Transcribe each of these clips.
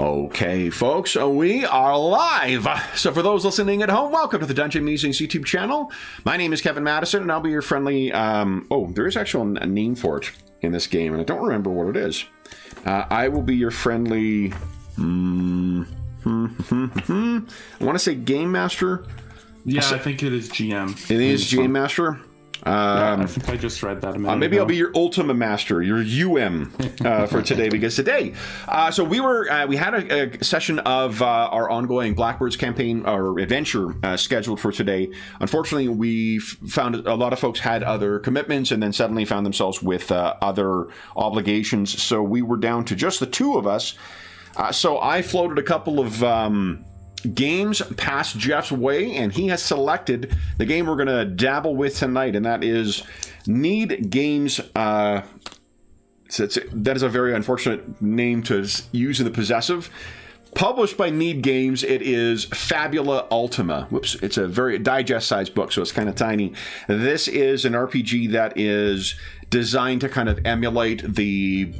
Okay, folks, we are live. So for those listening at home, welcome to the Dungeon Musings YouTube channel. My name is Kevin Madison, and I'll be your friendly... there is actually a name for it in this game, and I don't remember what it is. I will be your friendly... I want to say Game Master? Yeah, I think it is GM. It is GM Master? I think I just read that a minute maybe ago. I'll be your Ultima Master, your UM for today, because today, so we had a session of our ongoing Blackbirds campaign or adventure scheduled for today. Unfortunately, we found a lot of folks had other commitments and then suddenly found themselves with other obligations. So we were down to just the two of us. So I floated a couple of games past Jeff's way, and he has selected the game we're going to dabble with tonight, and that is Need Games. That is a very unfortunate name to use in the possessive. Published by Need Games, it is Fabula Ultima. Whoops, it's a very digest-sized book, so it's kind of tiny. This is an RPG that is designed to kind of emulate the...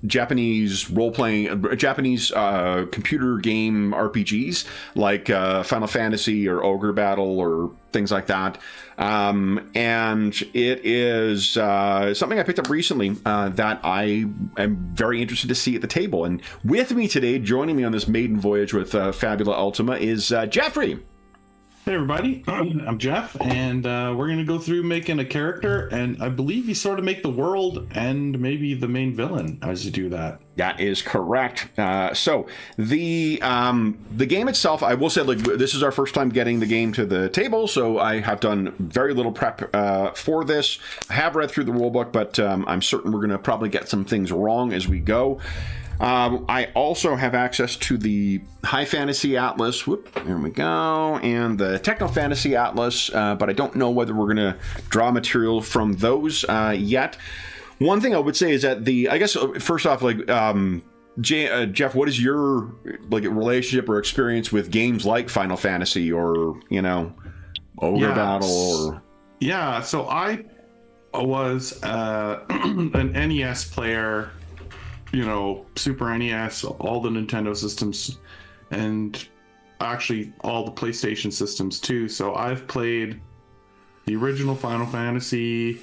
Japanese role-playing, Japanese computer game RPGs like Final Fantasy or Ogre Battle or things like that. And it is something I picked up recently that I am very interested to see at the table. And with me today, joining me on this maiden voyage with Fabula Ultima is Jeffrey. Hey everybody, I'm Jeff, and we're going to go through making a character, and I believe you sort of make the world and maybe the main villain as you do that. That is correct. So the game itself, I will say, like, this is our first time getting the game to the table, so I have done very little prep for this. I have read through the rulebook, but I'm certain we're going to probably get some things wrong as we go. I also have access to the High Fantasy Atlas, there we go, and the Techno Fantasy Atlas, but I don't know whether we're going to draw material from those yet. One thing I would say is that I guess, first off, like, Jeff, what is your, like, relationship or experience with games like Final Fantasy or, Ogre Battle or... Yeah, so I was an NES player, Super NES, all the Nintendo systems, and actually all the PlayStation systems too. So I've played the original Final Fantasy,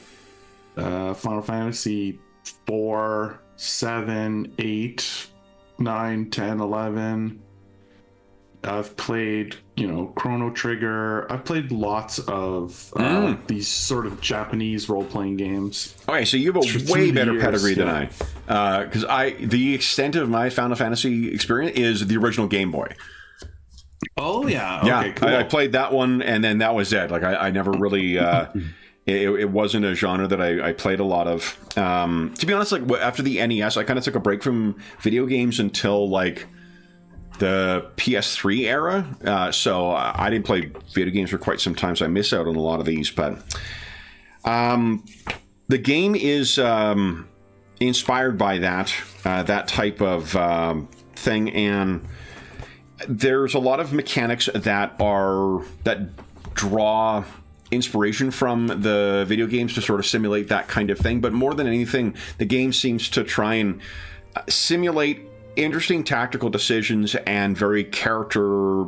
Final Fantasy 4, 7, 8, 9, 10, 11. I've played, Chrono Trigger. I've played lots of these sort of Japanese role-playing games. Okay, so you have a way better pedigree than I. Because the extent of my Final Fantasy experience is the original Game Boy. Oh, yeah. Yeah, okay, cool. I played that one, and then that was it. Like, I never really... it wasn't a genre that I played a lot of. To be honest, like, after the NES, I kind of took a break from video games until, like, the PS3 era, so I didn't play video games for quite some time, so I miss out on a lot of these. But the game is inspired by that type of thing, and there's a lot of mechanics that draw inspiration from the video games to sort of simulate that kind of thing. But more than anything, the game seems to try and simulate interesting tactical decisions and very character,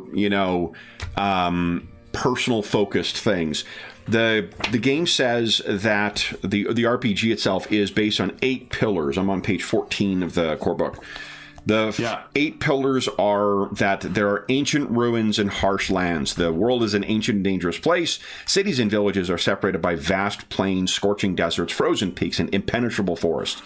personal focused things. The game says that the RPG itself is based on 8 pillars. I'm on page 14 of the core book. The 8 pillars are that there are ancient ruins and harsh lands. The world is an ancient and dangerous place. Cities and villages are separated by vast plains, scorching deserts, frozen peaks, and impenetrable forests.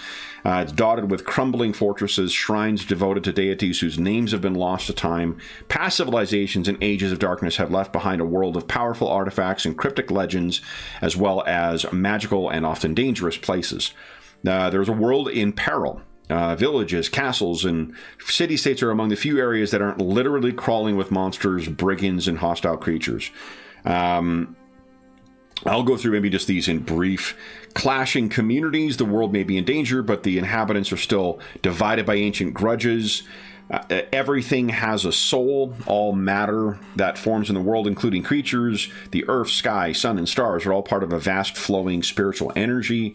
It's dotted with crumbling fortresses, shrines devoted to deities whose names have been lost to time. Past civilizations and ages of darkness have left behind a world of powerful artifacts and cryptic legends, as well as magical and often dangerous places. There's a world in peril. Villages, castles, and city-states are among the few areas that aren't literally crawling with monsters, brigands, and hostile creatures. I'll go through maybe just these in brief. Clashing communities. The world may be in danger, but the inhabitants are still divided by ancient grudges. Everything has a soul. All matter that forms in the world, including creatures, the earth, sky, sun, and stars, are all part of a vast flowing spiritual energy.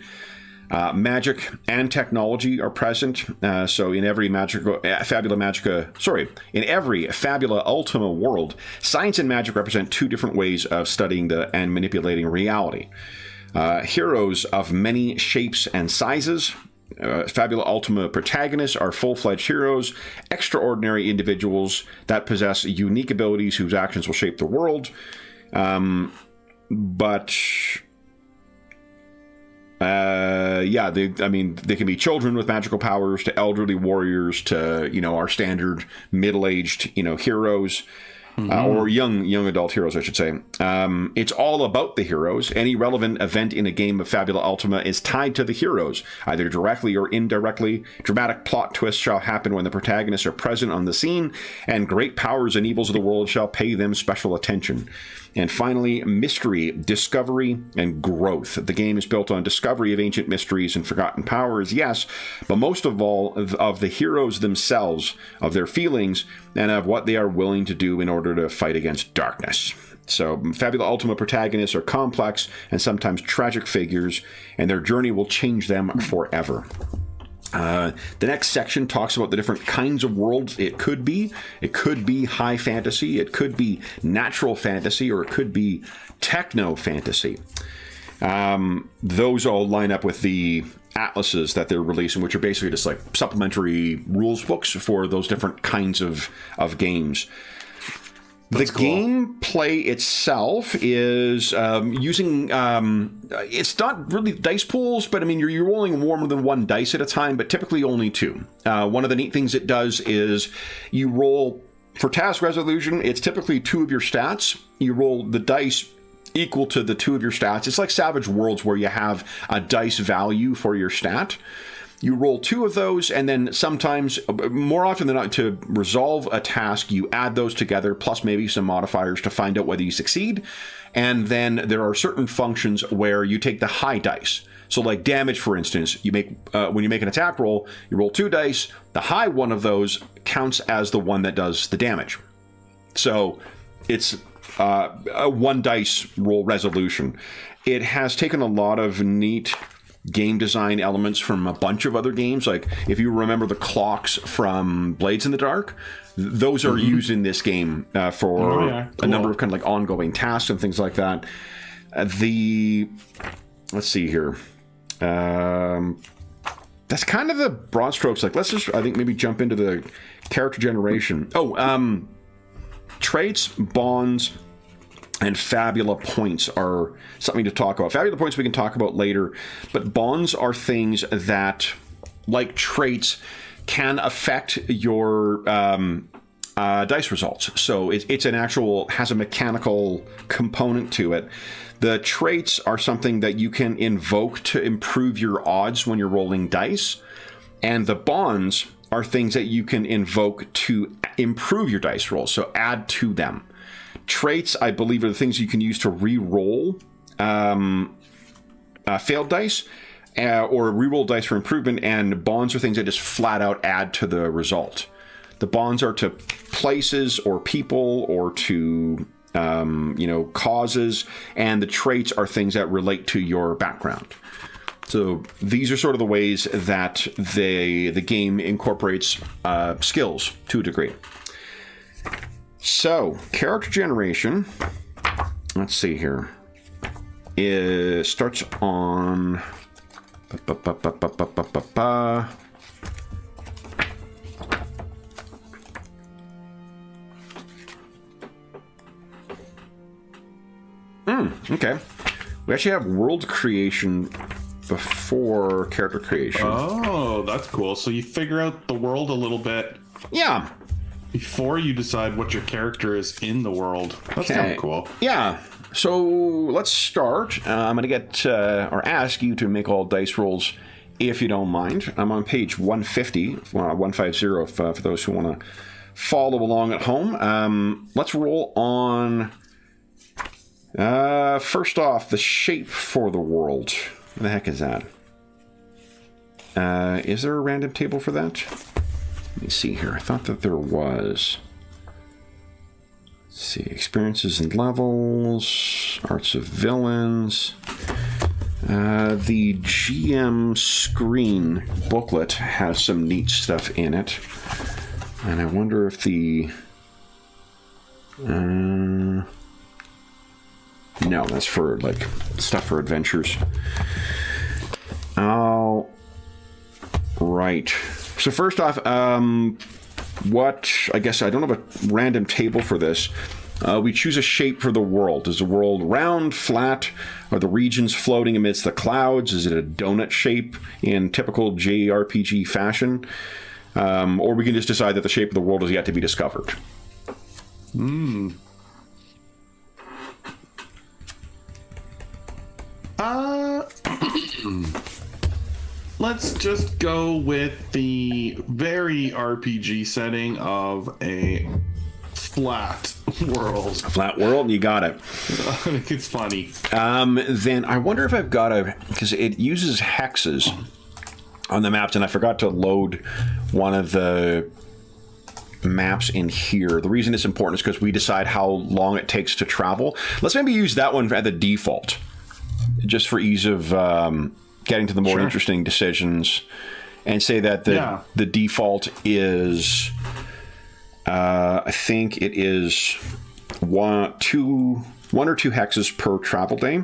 Magic and technology are present. So in every in every Fabula Ultima world, science and magic represent two different ways of studying and manipulating reality. Heroes of many shapes and sizes. Fabula Ultima protagonists are full-fledged heroes, extraordinary individuals that possess unique abilities whose actions will shape the world. They can be children with magical powers to elderly warriors to, our standard middle-aged, heroes. Or young adult heroes, I should say. It's all about the heroes. Any relevant event in a game of Fabula Ultima is tied to the heroes, either directly or indirectly. Dramatic plot twists shall happen when the protagonists are present on the scene, and great powers and evils of the world shall pay them special attention. And finally, mystery, discovery, and growth. The game is built on discovery of ancient mysteries and forgotten powers, yes, but most of all of the heroes themselves, of their feelings, and of what they are willing to do in order to fight against darkness. So, Fabula Ultima protagonists are complex and sometimes tragic figures, and their journey will change them forever. The next section talks about the different kinds of worlds it could be. It could be high fantasy, it could be natural fantasy, or it could be techno fantasy. Those all line up with the atlases that they're releasing, which are basically just like supplementary rules books for those different kinds of games. That's cool. Gameplay itself is using, it's not really dice pools, but I mean, you're rolling more than one dice at a time, but typically only two. One of the neat things it does is you roll, for task resolution, it's typically two of your stats. You roll the dice equal to the two of your stats. It's like Savage Worlds where you have a dice value for your stat. You roll two of those, and then sometimes, more often than not, to resolve a task, you add those together, plus maybe some modifiers to find out whether you succeed. And then there are certain functions where you take the high dice. So like damage, for instance, you make when you make an attack roll, you roll two dice. The high one of those counts as the one that does the damage. So it's a one dice roll resolution. It has taken a lot of neat game design elements from a bunch of other games. Like if you remember the clocks from Blades in the Dark, those are used in this game for a number of kind of like ongoing tasks and things like that. Let's see here. That's kind of the broad strokes. Like let's just, I think, maybe jump into the character generation. Traits, bonds, and Fabula points are something to talk about. Fabula points we can talk about later, but bonds are things that, like traits, can affect your dice results. So it's an actual, has a mechanical component to it. The traits are something that you can invoke to improve your odds when you're rolling dice, and the bonds are things that you can invoke to improve your dice rolls, so add to them. Traits, I believe, are the things you can use to re-roll failed dice or re-roll dice for improvement, and bonds are things that just flat out add to the result. The bonds are to places or people or to causes, and the traits are things that relate to your background. So these are sort of the ways that the game incorporates skills to a degree. So, character generation, let's see here. It starts on... Okay. We actually have world creation before character creation. Oh, that's cool. So you figure out the world a little bit. Yeah. Before you decide what your character is in the world. That's kind of cool. Yeah. So let's start. I'm going to get or ask you to make all dice rolls if you don't mind. I'm on page 150, 150 for those who want to follow along at home. Let's roll on, first off, the shape for the world. What the heck is that? Is there a random table for that? Let me see here. I thought that there was. Let's see. Experiences and levels. Arts of villains. The GM screen booklet has some neat stuff in it. And I wonder if the... no, that's for, like, stuff for adventures. Oh, right. So first off, what... I guess I don't have a random table for this. We choose a shape for the world. Is the world round, flat? Are the regions floating amidst the clouds? Is it a donut shape in typical JRPG fashion? Or we can just decide that the shape of the world is yet to be discovered. Let's just go with the very RPG setting of a flat world. Flat world, you got it. I think it's funny. Then I wonder if I've got a... Because it uses hexes on the maps, and I forgot to load one of the maps in here. The reason it's important is because we decide how long it takes to travel. Let's maybe use that one at the default, just for ease of getting to the more interesting decisions, and say that the default is... I think it is one or two hexes per travel day.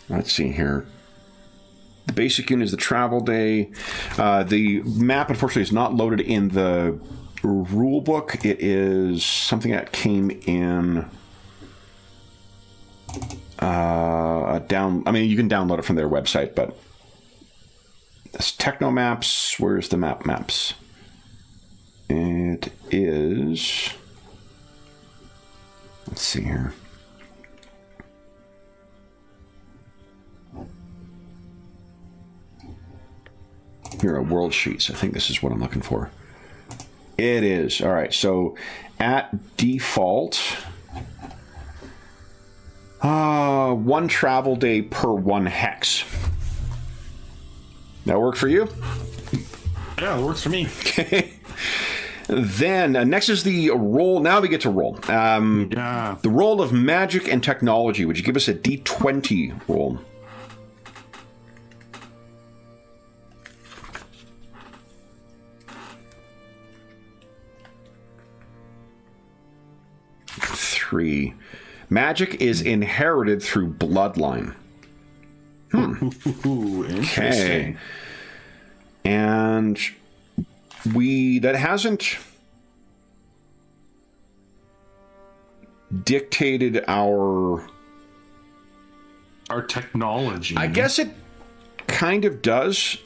Let's see here. The basic unit is the travel day. The map, unfortunately, is not loaded in the rule book. It is something that came in down. I mean, you can download it from their website, but this Techno Maps. Where's the maps? It is... Let's see here. Here are world sheets. I think this is what I'm looking for. It is. All right. So at default, one travel day per one hex. That work for you? Yeah, it works for me. Okay. Then next is the roll. Now we get to roll. The roll of magic and technology. Would you give us a D20 roll? Three. Magic is inherited through bloodline. Ooh, interesting. Okay. And that hasn't dictated our technology. I guess it kind of does.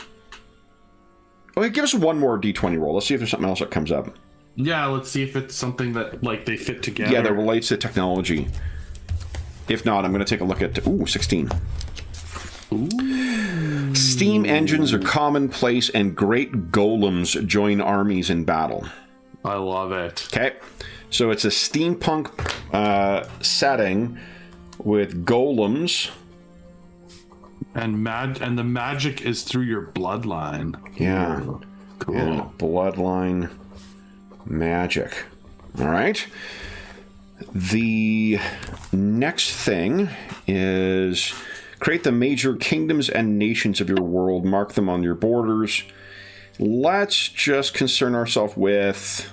Okay, give us one more D20 roll. Let's see if there's something else that comes up. Yeah, let's see if it's something that, like, they fit together. Yeah, that relates to technology. If not, I'm going to take a look at... 16. Ooh. Steam engines are commonplace, and great golems join armies in battle. I love it. Okay, so it's a steampunk setting with golems. And the magic is through your bloodline. Yeah. Cool. And bloodline magic. All right. The next thing is create the major kingdoms and nations of your world. Mark them on your borders. Let's just concern ourselves with...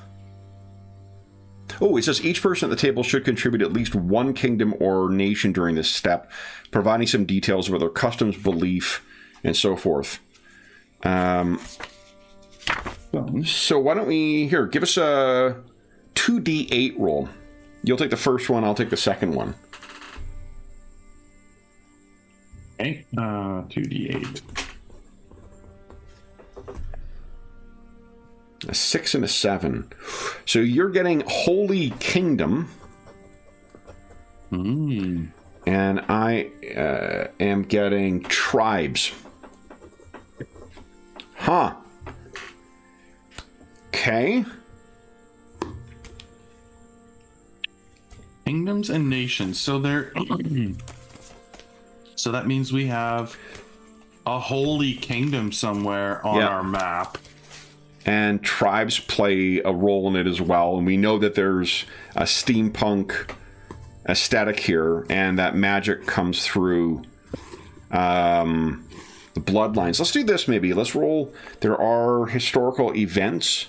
Oh, it says each person at the table should contribute at least one kingdom or nation during this step, providing some details about their customs, belief, and so forth. So why don't we... Here, give us a 2d8 roll. You'll take the first one, I'll take the second one. Okay, 2d8. A 6 and a 7. So you're getting Holy Kingdom. And I am getting Tribes. Huh. Okay. Kingdoms and nations. So they're... So that means we have a holy kingdom somewhere on our map. And tribes play a role in it as well. And we know that there's a steampunk aesthetic here, and that magic comes through the bloodlines. Let's do this maybe. Let's roll. There are historical events,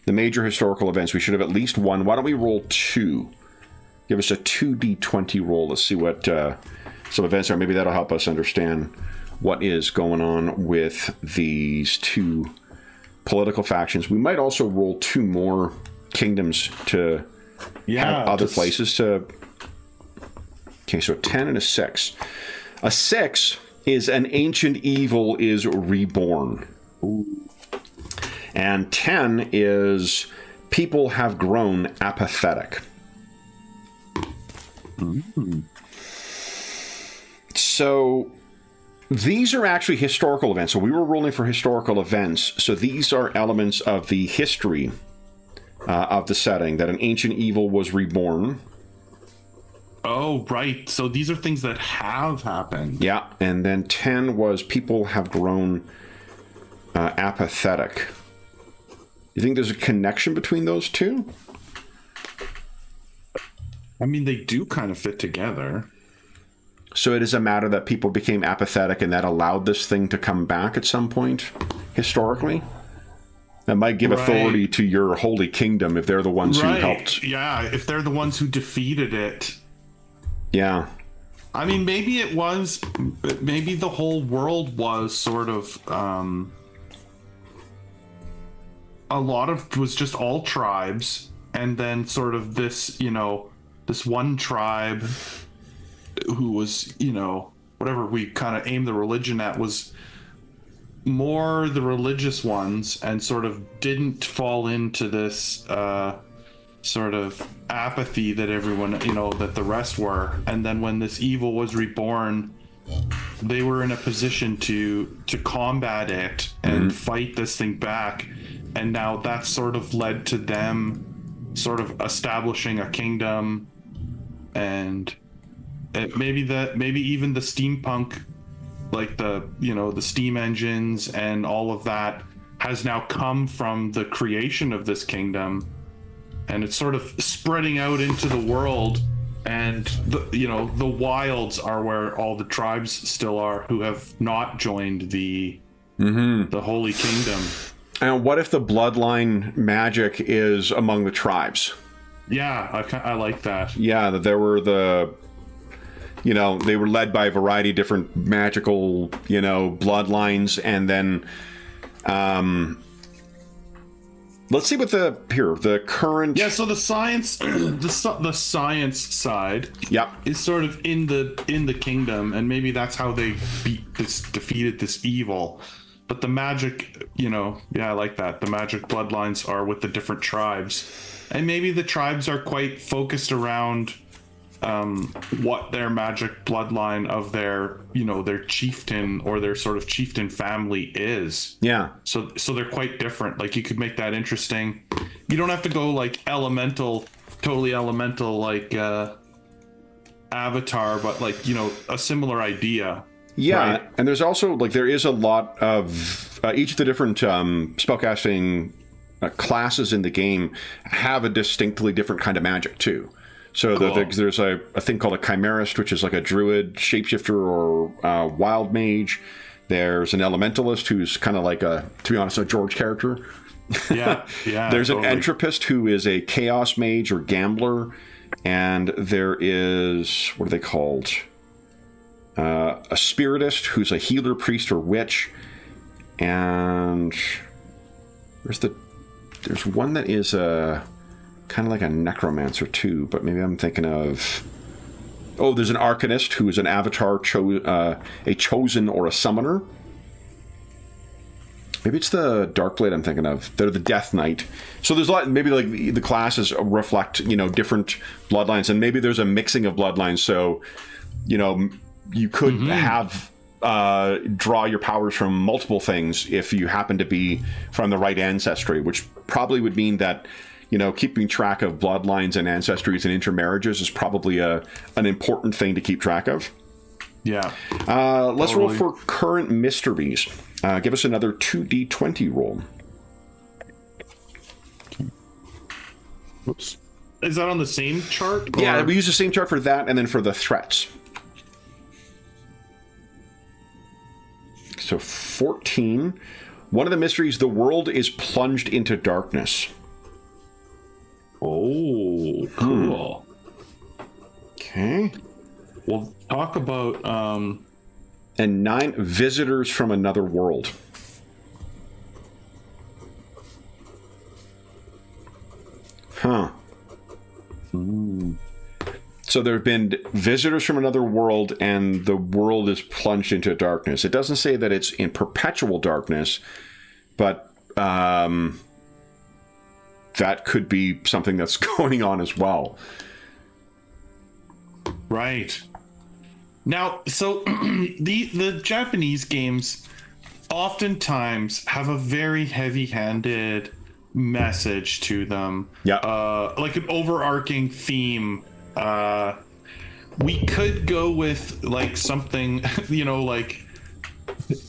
the major historical events. We should have at least one. Why don't we roll 2? Give us a 2d20 roll. Let's see what some events are. Maybe that'll help us understand what is going on with these 2 political factions. We might also roll 2 more kingdoms to have other places to... Okay, so a 10 and a 6. A 6 is an ancient evil is reborn. Ooh. And 10 is people have grown apathetic. Mm. So these are actually historical events. So we were rolling for historical events. So these are elements of the history of the setting, that an ancient evil was reborn. Oh, right. So these are things that have happened. Yeah. And then 10 was people have grown apathetic. You think there's a connection between those two? I mean, they do kind of fit together. So it is a matter that people became apathetic and that allowed this thing to come back at some point, historically? That might give authority to your holy kingdom if they're the ones who helped. Yeah, if they're the ones who defeated it. Yeah. I mean, maybe the whole world was sort of, a lot of, was just all tribes, and then sort of this, this one tribe who was, whatever we kind of aimed the religion at was more the religious ones, and sort of didn't fall into this sort of apathy that everyone, that the rest were. And then when this evil was reborn, they were in a position to combat it and fight this thing back. And now that sort of led to them sort of establishing a kingdom, and maybe even the steampunk, like the steam engines and all of that, has now come from the creation of this kingdom, and it's sort of spreading out into the world. And the wilds are where all the tribes still are who have not joined the holy kingdom. And what if the bloodline magic is among the tribes? Yeah, I like that. Yeah, that there were they were led by a variety of different magical, bloodlines, and then let's see what the current. Yeah, so the science, the science side, is sort of in the kingdom, and maybe that's how they defeated this evil. But the magic, I like that. The magic bloodlines are with the different tribes, and maybe the tribes are quite focused around what their magic bloodline of their chieftain or their sort of chieftain family is. Yeah. So they're quite different. Like, you could make that interesting. You don't have to go like totally elemental like Avatar, but like, a similar idea. Yeah, right? And there's also there is a lot of each of the different spellcasting classes in the game have a distinctly different kind of magic too. So cool. There's a thing called a chimerist, which is like a druid, shapeshifter, or wild mage. There's an elementalist who's kind of like to be honest, a George character. Yeah. There's totally. An entropist who is a chaos mage or gambler, and there is, what are they called? A spiritist who's a healer, priest, or witch, and there's one that is a kind of like a necromancer too, but maybe I'm thinking of. Oh, there's an arcanist who is an avatar, a chosen or a summoner. Maybe it's the Darkblade I'm thinking of. They're the Death Knight. So there's a lot. Maybe like the classes reflect different bloodlines, and maybe there's a mixing of bloodlines. So you could have draw your powers from multiple things if you happen to be from the right ancestry, which probably would mean that keeping track of bloodlines and ancestries and intermarriages is probably an important thing to keep track of. Yeah. Let's roll for current mysteries. Give us another 2d20 roll. Oops. Is that on the same chart? Yeah, or- we use the same chart for that and then for the threats. So 14. One of the mysteries, the world is plunged into darkness. Oh, cool. Okay. We'll talk about... And 9 visitors from another world. Huh. So there have been visitors from another world, and the world is plunged into darkness. It doesn't say that it's in perpetual darkness, but that could be something that's going on as well. Right. Now, so the Japanese games oftentimes have a very heavy-handed message to them. Yeah. Like an overarching theme. We could go with like something, like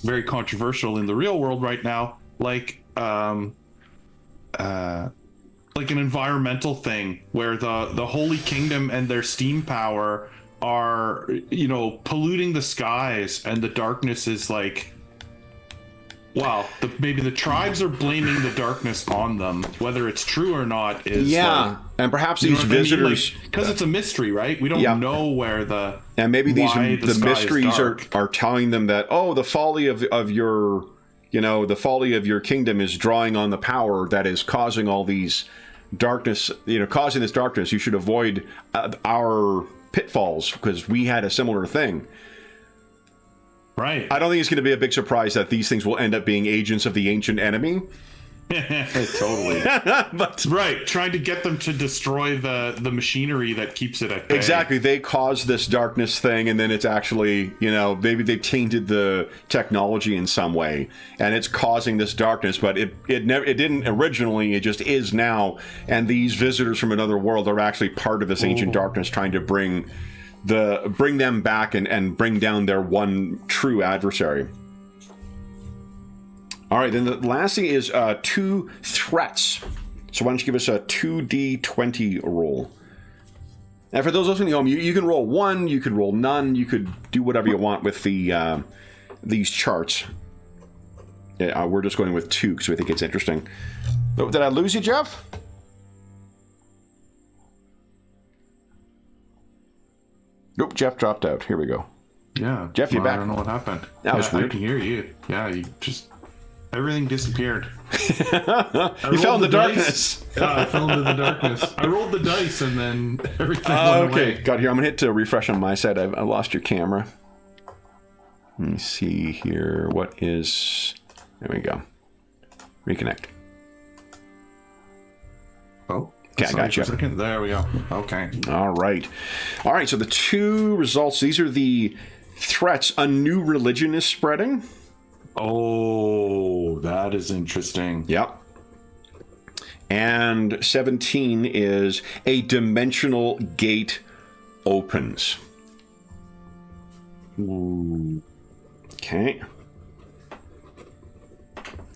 very controversial in the real world right now, like an environmental thing where the Holy Kingdom and their steam power are, polluting the skies, and the darkness is like, wow, maybe the tribes are blaming the darkness on them. Whether it's true or not is and perhaps these visitors, because it's a mystery, right? We don't know where and maybe these the sky mysteries is are telling them that the folly of your the folly of your kingdom is drawing on the power that is causing all these darkness, causing this darkness. You should avoid our pitfalls because we had a similar thing. Right. I don't think it's going to be a big surprise that these things will end up being agents of the ancient enemy. Totally. But right, trying to get them to destroy the machinery that keeps it at bay. Exactly. They caused this darkness thing, and then it's actually, maybe they've tainted the technology in some way, and it's causing this darkness, but it didn't originally, it just is now, and these visitors from another world are actually part of this ancient darkness, trying to bring them back and bring down their one true adversary. All right, then the last thing is 2 threats. So why don't you give us a 2d20 roll? And for those listening at home, you can roll 1, you could roll none, you could do whatever you want with the these charts. Yeah, we're just going with 2 because we think it's interesting. Oh, did I lose you, Jeff? Nope, Jeff dropped out. Here we go. Yeah. Jeff, you back? I don't know what happened. That was weird. I can hear you. Yeah, you just... Everything disappeared. You fell in the darkness. I fell into the darkness. I rolled the dice and then everything went okay, away. got here. I'm going to hit to refresh on my side. I lost your camera. Let me see here. What is... There we go. Reconnect. Oh. Okay, I got you. There we go. Okay. All right. All right, so the 2 results, these are the threats. A new religion is spreading. Oh, that is interesting. Yep. And 17 is a dimensional gate opens. Ooh. Okay.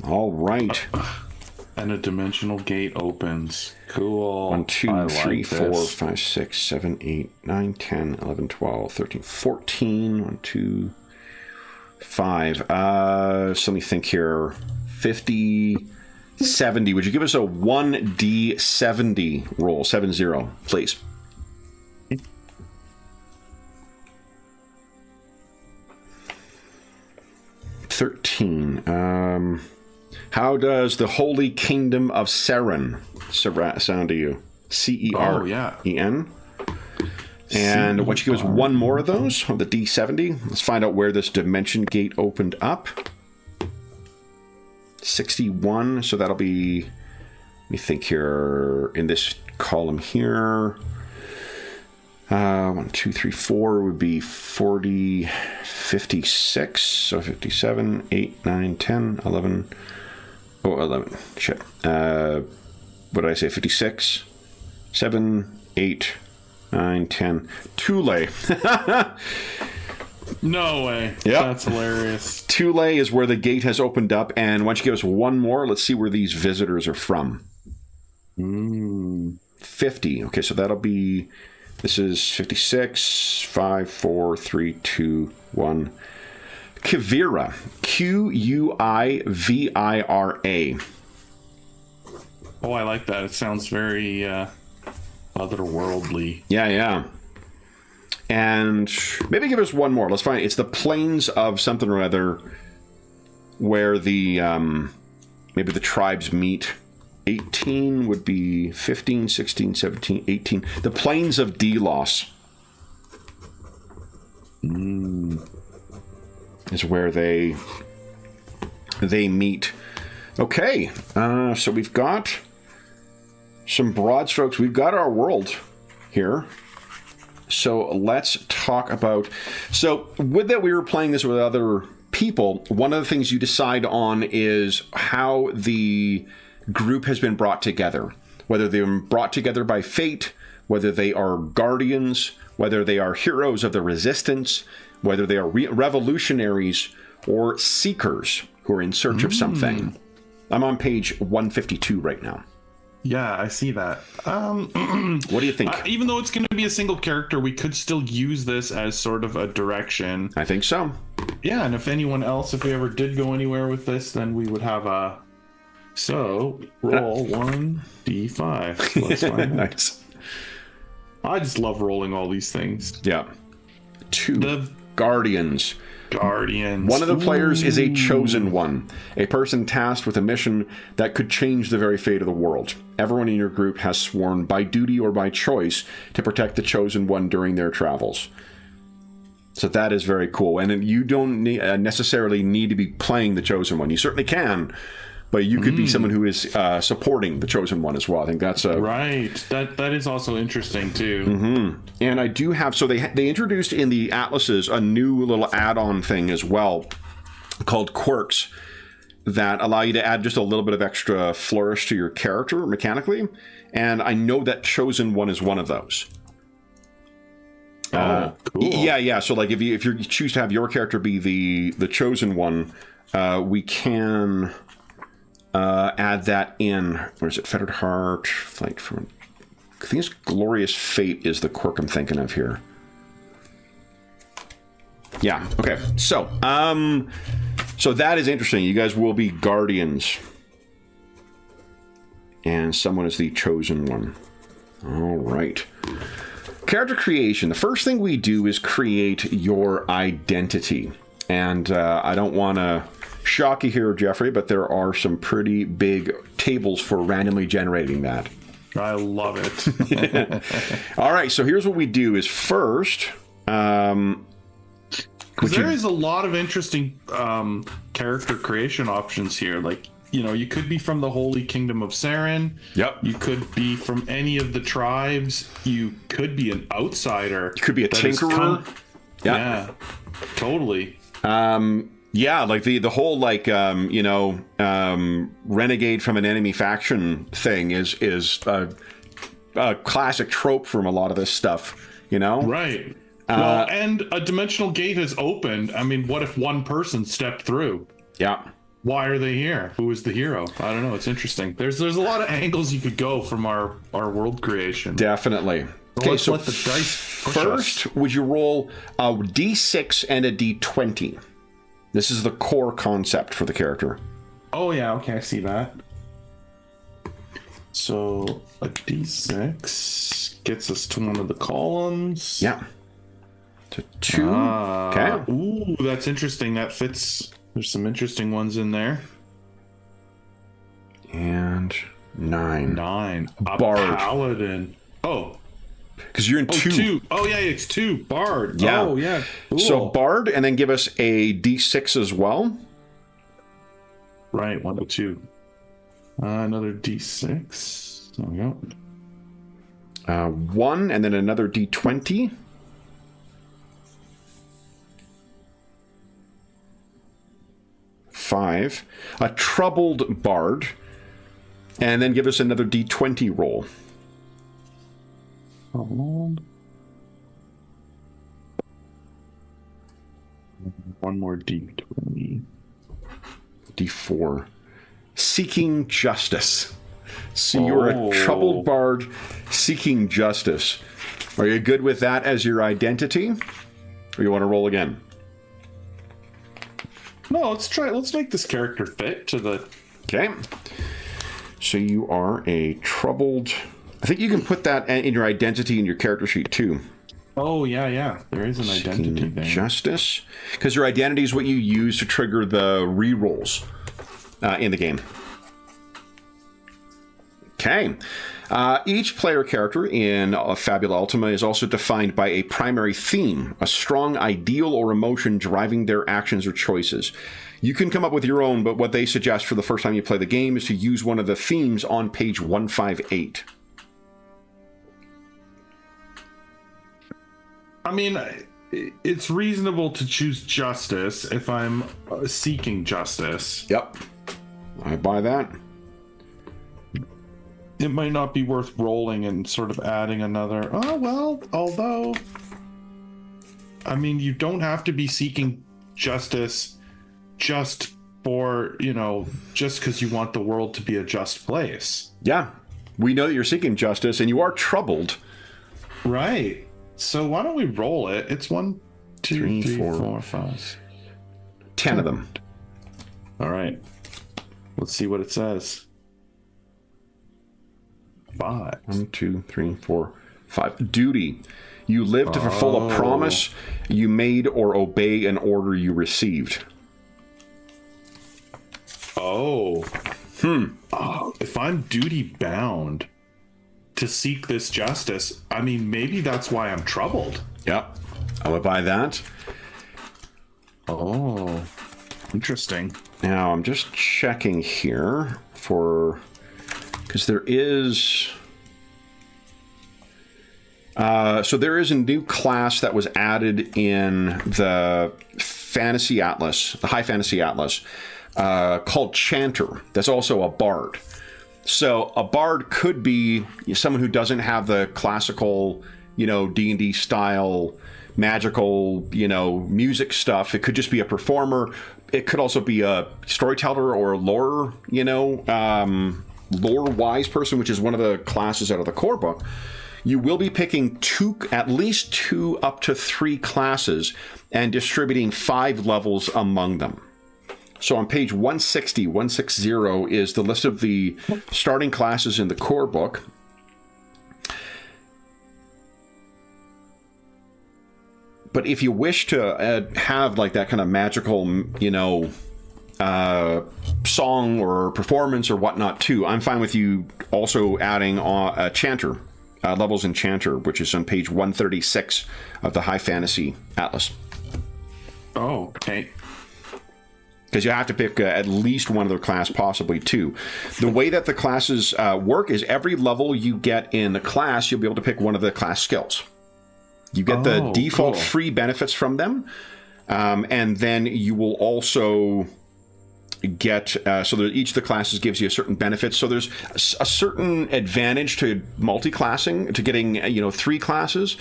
All right. And a dimensional gate opens. Cool. 1, 2, I 3, like 4, this. 5, 6, 7, 8, 9, 10, 11, 12, 13, 14. 1, 2, 5. So let me think here. 50, 70. Would you give us a 1d70 roll? 7-0, please. $13. How does the Holy Kingdom of Seren sound to you? C-E-R-E-N? Oh, yeah. And why don't you give us one more of those, of the D70? Let's find out where this dimension gate opened up. 61, so that'll be, let me think here, in this column here. 1, 2, 3, 4 would be 40, 56, so 57, 8, 9, 10, 11. Oh, 11. Shit. What did I say? 56, 7, 8, 9, 10. Tule. No way. Yep. That's hilarious. Tule is where the gate has opened up. And why don't you give us one more? Let's see where these visitors are from. 50. Okay, so that'll be, this is 56, 5, 4, 3, 2, 1. Quivira. Quivira. Oh, I like that. It sounds very otherworldly. Yeah. And maybe give us one more. Let's find it. It's the plains of something or other where the maybe the tribes meet. 18 would be 15, 16, 17, 18. The plains of Delos is where they meet. Okay, so we've got some broad strokes. We've got our world here. So let's talk about... So with that, we were playing this with other people. One of the things you decide on is how the group has been brought together. Whether they've been brought together by fate, whether they are guardians, whether they are heroes of the resistance, whether they are revolutionaries or seekers who are in search of something. I'm on page 152 right now. Yeah, I see that. What do you think? Even though it's going to be a single character, we could still use this as sort of a direction. I think so. Yeah, and if anyone else, if we ever did go anywhere with this, then we would have a... So, roll 1d5. Let's find out. Nice. I just love rolling all these things. Yeah. 2 guardians. Guardians. One of the players is a chosen one, a person tasked with a mission that could change the very fate of the world. Everyone in your group has sworn by duty or by choice to protect the chosen one during their travels. So that is very cool. And you don't necessarily need to be playing the chosen one. You certainly can, but you could be someone who is supporting the chosen one as well. I think that's a... Right. That is also interesting, too. And I do have... So they introduced in the atlases a new little add-on thing as well called quirks that allow you to add just a little bit of extra flourish to your character mechanically. And I know that chosen one is one of those. Cool. Yeah. So like if you choose to have your character be the chosen one, we can... add that in. Where is it? Fettered Heart. Flight from... I think it's Glorious Fate is the quirk I'm thinking of here. Yeah. Okay. So, so that is interesting. You guys will be guardians, and someone is the chosen one. All right. Character creation. The first thing we do is create your identity, and I don't want to shock you here, Jeffrey, but there are some pretty big tables for randomly generating that. I love it. All right, so here's what we do is first... Because there is a lot of interesting character creation options here. Like, you know, you could be from the Holy Kingdom of Saren. Yep. You could be from any of the tribes. You could be an outsider. You could be a tinkerer. Yeah, totally. Yeah, like the whole like renegade from an enemy faction thing is a classic trope from a lot of this stuff, you know? Right. Well, and a dimensional gate has opened. I mean, what if one person stepped through? Yeah. Why are they here? Who is the hero? I don't know. It's interesting. There's a lot of angles you could go from our world creation. Definitely. Okay, let's let the dice push first, would you roll a d6 and a d20? This is the core concept for the character. Oh, yeah. Okay, I see that. So a d6 gets us to one of the columns. Yeah. To 2. Okay. Ooh, that's interesting. That fits. There's some interesting ones in there. And 9. 9. A Bard. Paladin. Oh. Because you're in 2. Oh, yeah, it's 2. Bard. Yeah. Oh, yeah. Cool. So Bard, and then give us a d6 as well. Right, 1 to 2. Another d6. There we go. 1, and then another d20. 5. A troubled Bard. And then give us another d20 roll. One more d20. D4. Seeking justice. So you're a troubled bard seeking justice. Are you good with that as your identity? Or you want to roll again? No, let's make this character fit to the... Okay. So you are a troubled... I think you can put that in your identity in your character sheet too. Oh, yeah. There is an identity thing. Justice. Because your identity is what you use to trigger the re-rolls in the game. Okay. Each player character in Fabula Ultima is also defined by a primary theme, a strong ideal or emotion driving their actions or choices. You can come up with your own, but what they suggest for the first time you play the game is to use one of the themes on page 158. I mean, it's reasonable to choose justice if I'm seeking justice. Yep. I buy that. It might not be worth rolling and sort of adding another, although, I mean, you don't have to be seeking justice just for, just because you want the world to be a just place. Yeah. We know that you're seeking justice and you are troubled. Right. So why don't we roll it? It's 1, 2, 3, 4, 5. 10 of them. All right. Let's see what it says. 5. 1, 2, 3, 4, 5. Duty. You live to fulfill a promise you made or obey an order you received. If I'm duty bound to seek this justice, I mean, maybe that's why I'm troubled. Yep. I would buy that. Oh, interesting. Now, I'm just checking here for... Because there is... so there is a new class that was added in the Fantasy Atlas, the High Fantasy Atlas, called Chanter. That's also a bard. So a bard could be someone who doesn't have the classical, D&D style, magical, music stuff. It could just be a performer. It could also be a storyteller or lore, lore-wise person, which is one of the classes out of the core book. You will be picking at least 2 up to 3 classes and distributing 5 levels among them. So on page 160 is the list of the starting classes in the core book. But if you wish to have like that kind of magical, song or performance or whatnot too, I'm fine with you also adding a chanter, levels in chanter, which is on page 136 of the High Fantasy Atlas. Oh, okay. Because you have to pick at least one other class, possibly 2. The way that the classes work is every level you get in the class, you'll be able to pick one of the class skills. You get the default free benefits from them, and then you will also get... so each of the classes gives you a certain benefit. So there's a certain advantage to multi-classing, to getting 3 classes.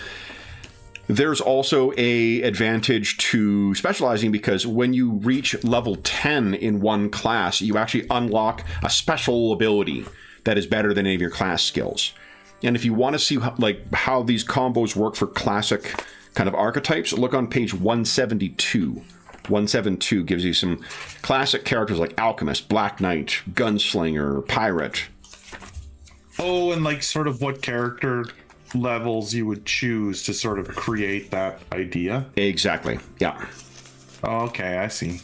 There's also a advantage to specializing because when you reach level 10 in one class, you actually unlock a special ability that is better than any of your class skills. And if you want to see how these combos work for classic kind of archetypes, look on page 172. 172 gives you some classic characters like Alchemist, Black Knight, Gunslinger, Pirate. Oh, and sort of what character levels you would choose to sort of create that idea. Exactly. Yeah. Oh, okay, I see.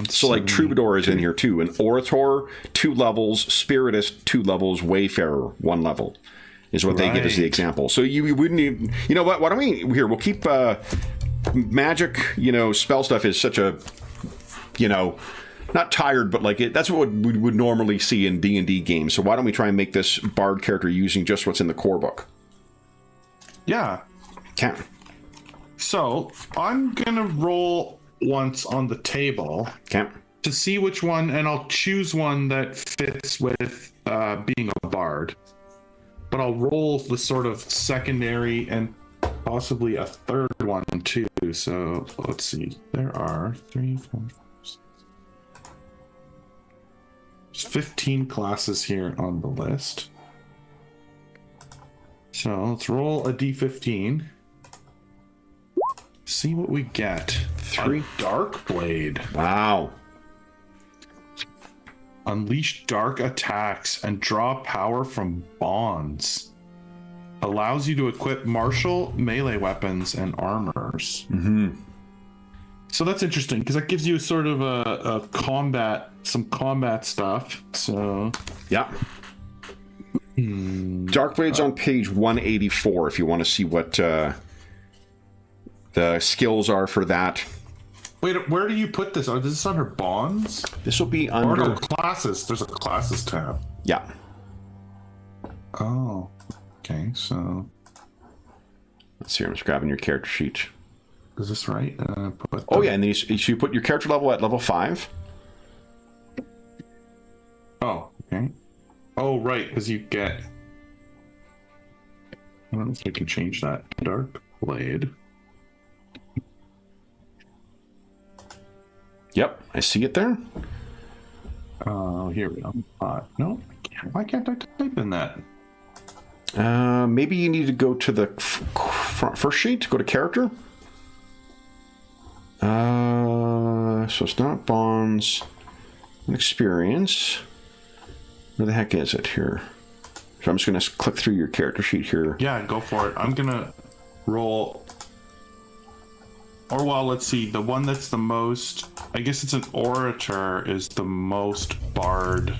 So Troubadour is in here too. An Orator, 2 levels. Spiritist, 2 levels. Wayfarer, 1 level. Is what they give as the example. So you wouldn't even... You know what? Why don't we... Here, we'll keep... magic, spell stuff is such a... not tired, but that's what we would normally see in D&D games. So why don't we try and make this bard character using just what's in the core book? Yeah. Okay. So I'm gonna roll once on the table to see which one, and I'll choose one that fits with being a bard. But I'll roll the sort of secondary and possibly a third one too. So let's see. There are 3, 4, 5, 6. there's 15 classes here on the list. So let's roll a d15. See what we get. 3. A Dark Blade. Wow. Unleash dark attacks and draw power from bonds. Allows you to equip martial, melee weapons, and armors. Mm-hmm. So that's interesting because that gives you sort of a combat, some combat stuff. So Yeah. Darkblade's on page 184 if you want to see what the skills are for that. wait, where do you put this? Is this under bonds? This will be Or under... no, classes. There's a classes tab. Yeah. Oh, okay. So Let's see, I'm just grabbing your character sheet. is this right? Oh, yeah, and then you put your character level at level 5. Oh, okay. Oh, right, because you get... I don't know if I can change that. Dark Blade. Yep, I see it there. Oh, here we go. No, why can't I type in that? Maybe you need to go to the first sheet, go to character. So it's not bonds, experience. Where the heck is it here? So I'm just going to click through your character sheet here. Yeah, go for it. I'm gonna roll. Or well, let's see. The one that's the most, I guess it's an orator, is the most bard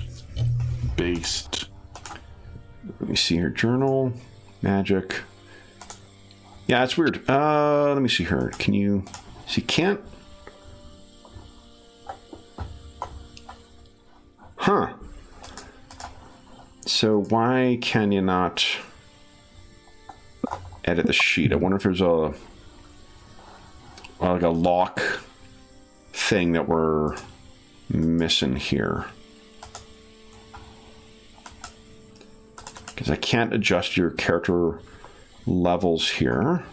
based. Let me see here. Journal, magic. Yeah, it's weird. Let me see here. Can you see? Can't. Huh. So why can you not edit the sheet? I wonder if there's like a lock thing that we're missing here. Because I can't adjust your character levels here.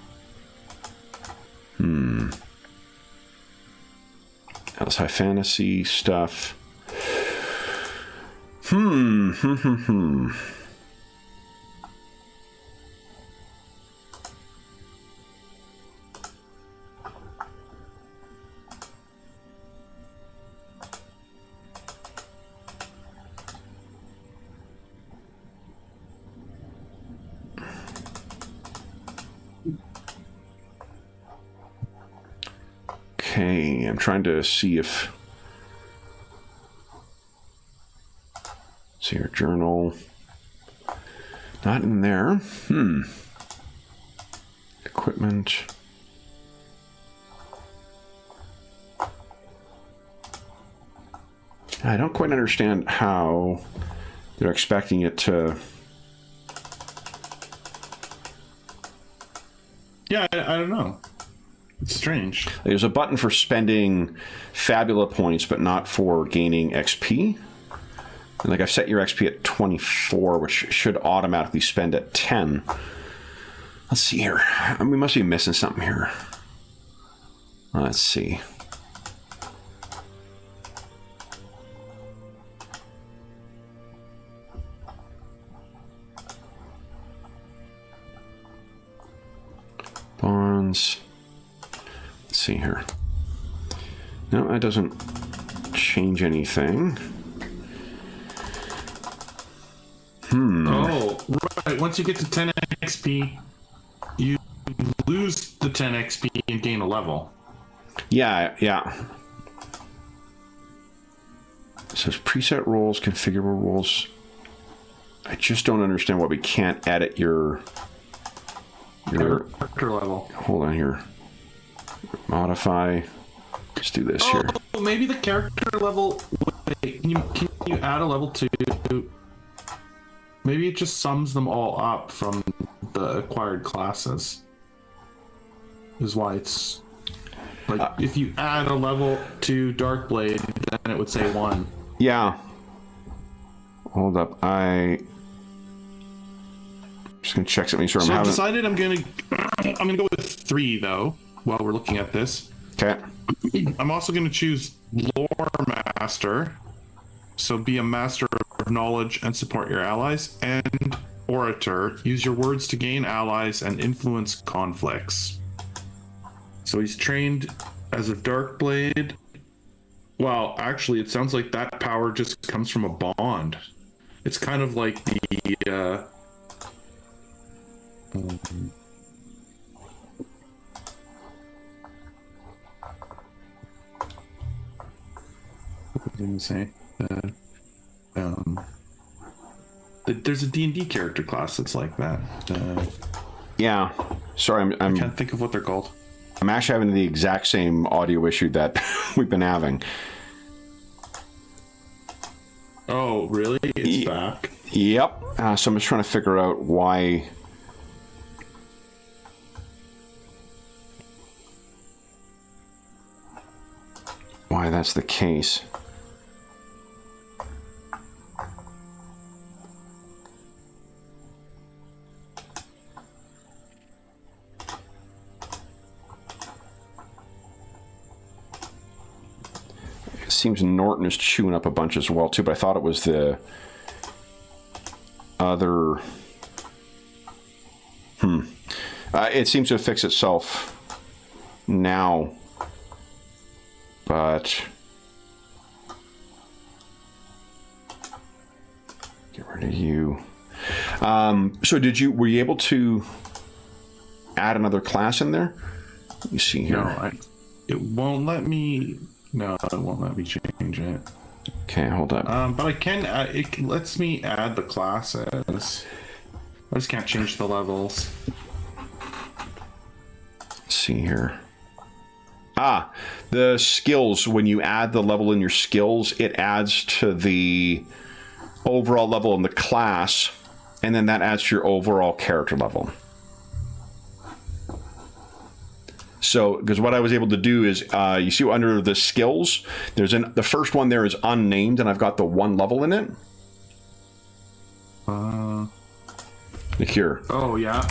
That's high fantasy stuff. Okay, I'm trying to see if... See your journal. Not in there. Equipment. I don't quite understand how they're expecting it to... Yeah, I don't know. It's strange. There's a button for spending Fabula points, but not for gaining XP. And like I've set your XP at 24, which should automatically spend at 10. Let's see here. We must be missing something here. Let's see. Bonds. Let's see here. No, that doesn't change anything. Oh, right. Once you get to 10 XP, you lose the 10 XP and gain a level. Yeah. It says preset roles, configurable roles. I just don't understand why we can't edit your character level. Hold on here. Modify. Let's do this here. Oh, maybe the character level. Wait, can you add a level 2? Maybe it just sums them all up from the acquired classes. Is why it's like if you add a level to Darkblade, then it would say 1. Yeah. Hold up. I'm just gonna check something. Sure, I've decided I'm gonna go with 3 though. While we're looking at this, okay. I'm also gonna choose Lore Master. So be a master of knowledge and support your allies. And orator, use your words to gain allies and influence conflicts. So he's trained as a dark blade. Well, actually, it sounds like that power just comes from a bond. It's kind of like the what did I say? There's a D&D character class that's like that. Yeah. Sorry, I can't think of what they're called. I'm actually having the exact same audio issue that we've been having. Oh, really? It's back? Yep. So I'm just trying to figure out why... that's the case. It seems Norton is chewing up a bunch as well too, but I thought it was the other... it seems to fix itself now. But get rid of you. So were you able to add another class in there? Let me see here. No, it won't let me. No, it won't let me change it. Okay, hold up. But I can. It lets me add the classes. I just can't change the levels. Let's see here. The skills, when you add the level in your skills, it adds to the overall level in the class, and then that adds to your overall character level. So, because what I was able to do is, you see under the skills, the first one there is unnamed, and I've got the one level in it. The cure. Oh, yeah.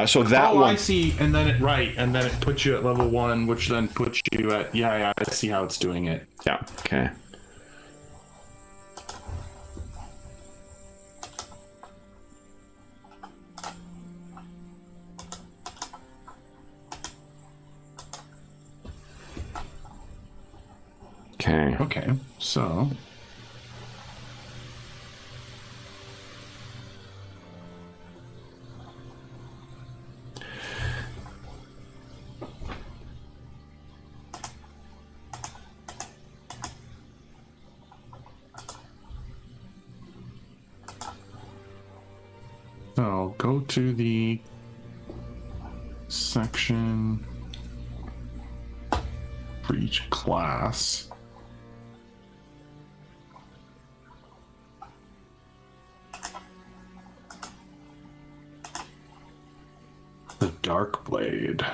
So that one... I see. And then it puts you at level 1, which then puts you at... Yeah, I see how it's doing it. Yeah, okay. Okay, so... So go to the section for each class. The Dark Blade.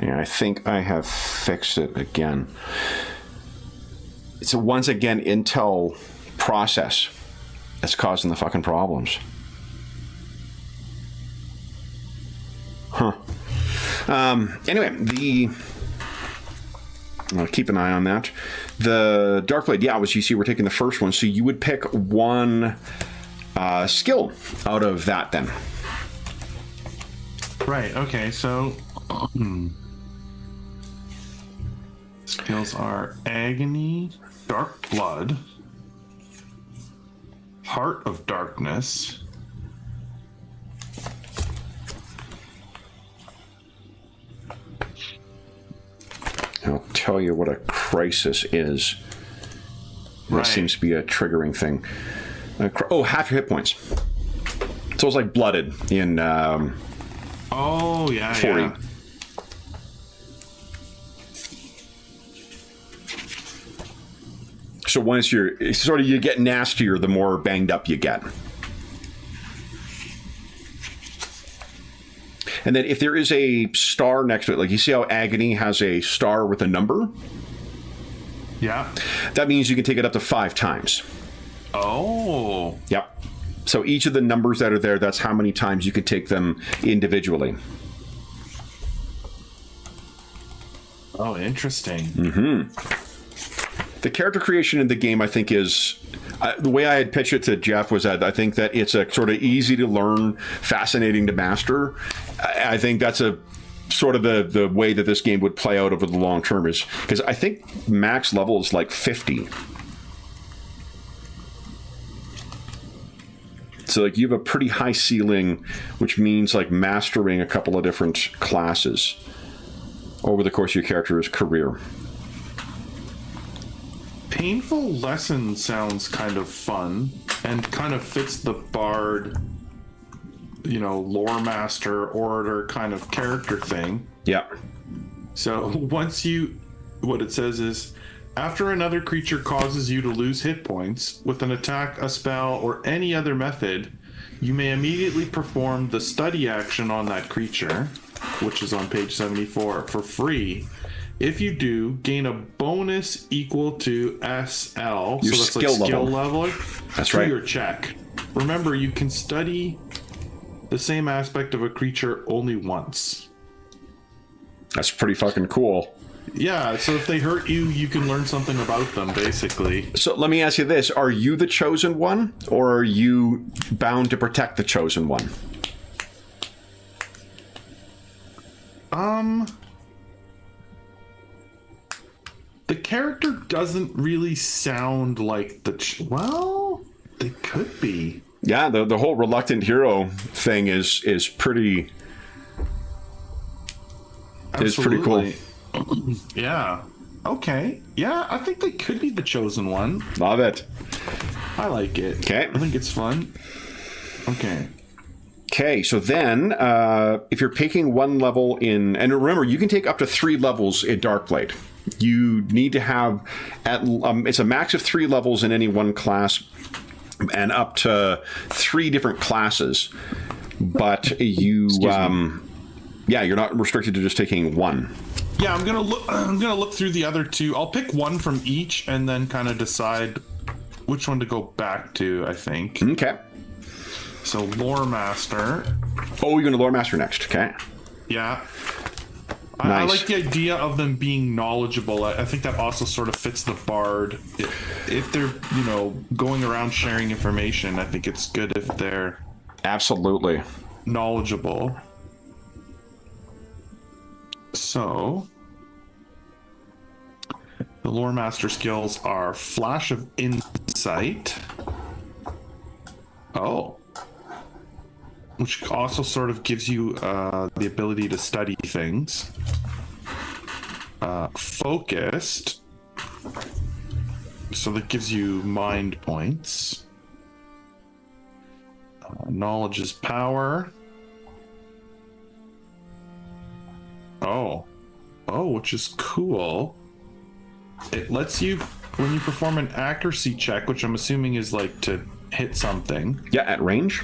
Yeah, I think I have fixed it again. It's once again Intel process that's causing the fucking problems. Huh. Anyway, I'll keep an eye on that. The Darkblade, yeah, you see we're taking the first one, so you would pick one skill out of that then. Right, okay, so... skills are Agony, Dark Blood, Heart of Darkness, I'll tell you what a crisis is. That seems to be a triggering thing. Half your hit points. So it's like blooded in 40. Yeah. So once you get nastier, the more banged up you get. And then if there is a star next to it, like you see how Agony has a star with a number? Yeah. That means you can take it up to 5 times. Oh. Yep. So each of the numbers that are there, that's how many times you could take them individually. Oh, interesting. The character creation in the game, I think, is... the way I had pitched it to Jeff was that I think that it's a sort of easy to learn, fascinating to master. I think that's a sort of the way that this game would play out over the long term, is because I think max level is like 50. So like you have a pretty high ceiling, which means like mastering a couple of different classes over the course of your character's career. Painful Lesson sounds kind of fun and kind of fits the bard, you know, lore master, orator kind of character thing. Yeah. So what it says is, after another creature causes you to lose hit points with an attack, a spell, or any other method, you may immediately perform the study action on that creature, which is on page 74, for free. If you do, gain a bonus equal to SL, Your so that's skill like skill level. level That's to right. your check. Remember, you can study the same aspect of a creature only once. That's pretty fucking cool. Yeah, so if they hurt you, you can learn something about them, basically. So let me ask you this. Are you the chosen one, or are you bound to protect the chosen one? The character doesn't really sound like the... well, they could be. Yeah, the whole reluctant hero thing is pretty... is pretty cool. Absolutely. Yeah. Okay. Yeah, I think they could be the chosen one. Love it. I like it. Okay. I think it's fun. Okay. Okay, so then if you're picking one level in... and remember, you can take up to 3 levels in Darkblade. You need to have... it's a max of 3 levels in any one class, and up to 3 different classes. But you... yeah, you're not restricted to just taking 1. Yeah, I'm gonna look through the other 2. I'll pick one from each and then kind of decide which one to go back to, I think. Okay. So, Lore Master. Oh, you're going to Lore Master next. Okay. Yeah. Nice. I like the idea of them being knowledgeable. I think that also sort of fits the bard. If they're, you know, going around sharing information, I think it's good if they're... Absolutely. knowledgeable. So... the Lore Master skills are Flash of Insight. Oh. Which also sort of gives you the ability to study things. Focused. So that gives you mind points. Knowledge is power. Oh. Oh, which is cool. It lets you, when you perform an accuracy check, which I'm assuming is like to hit something. Yeah, at range.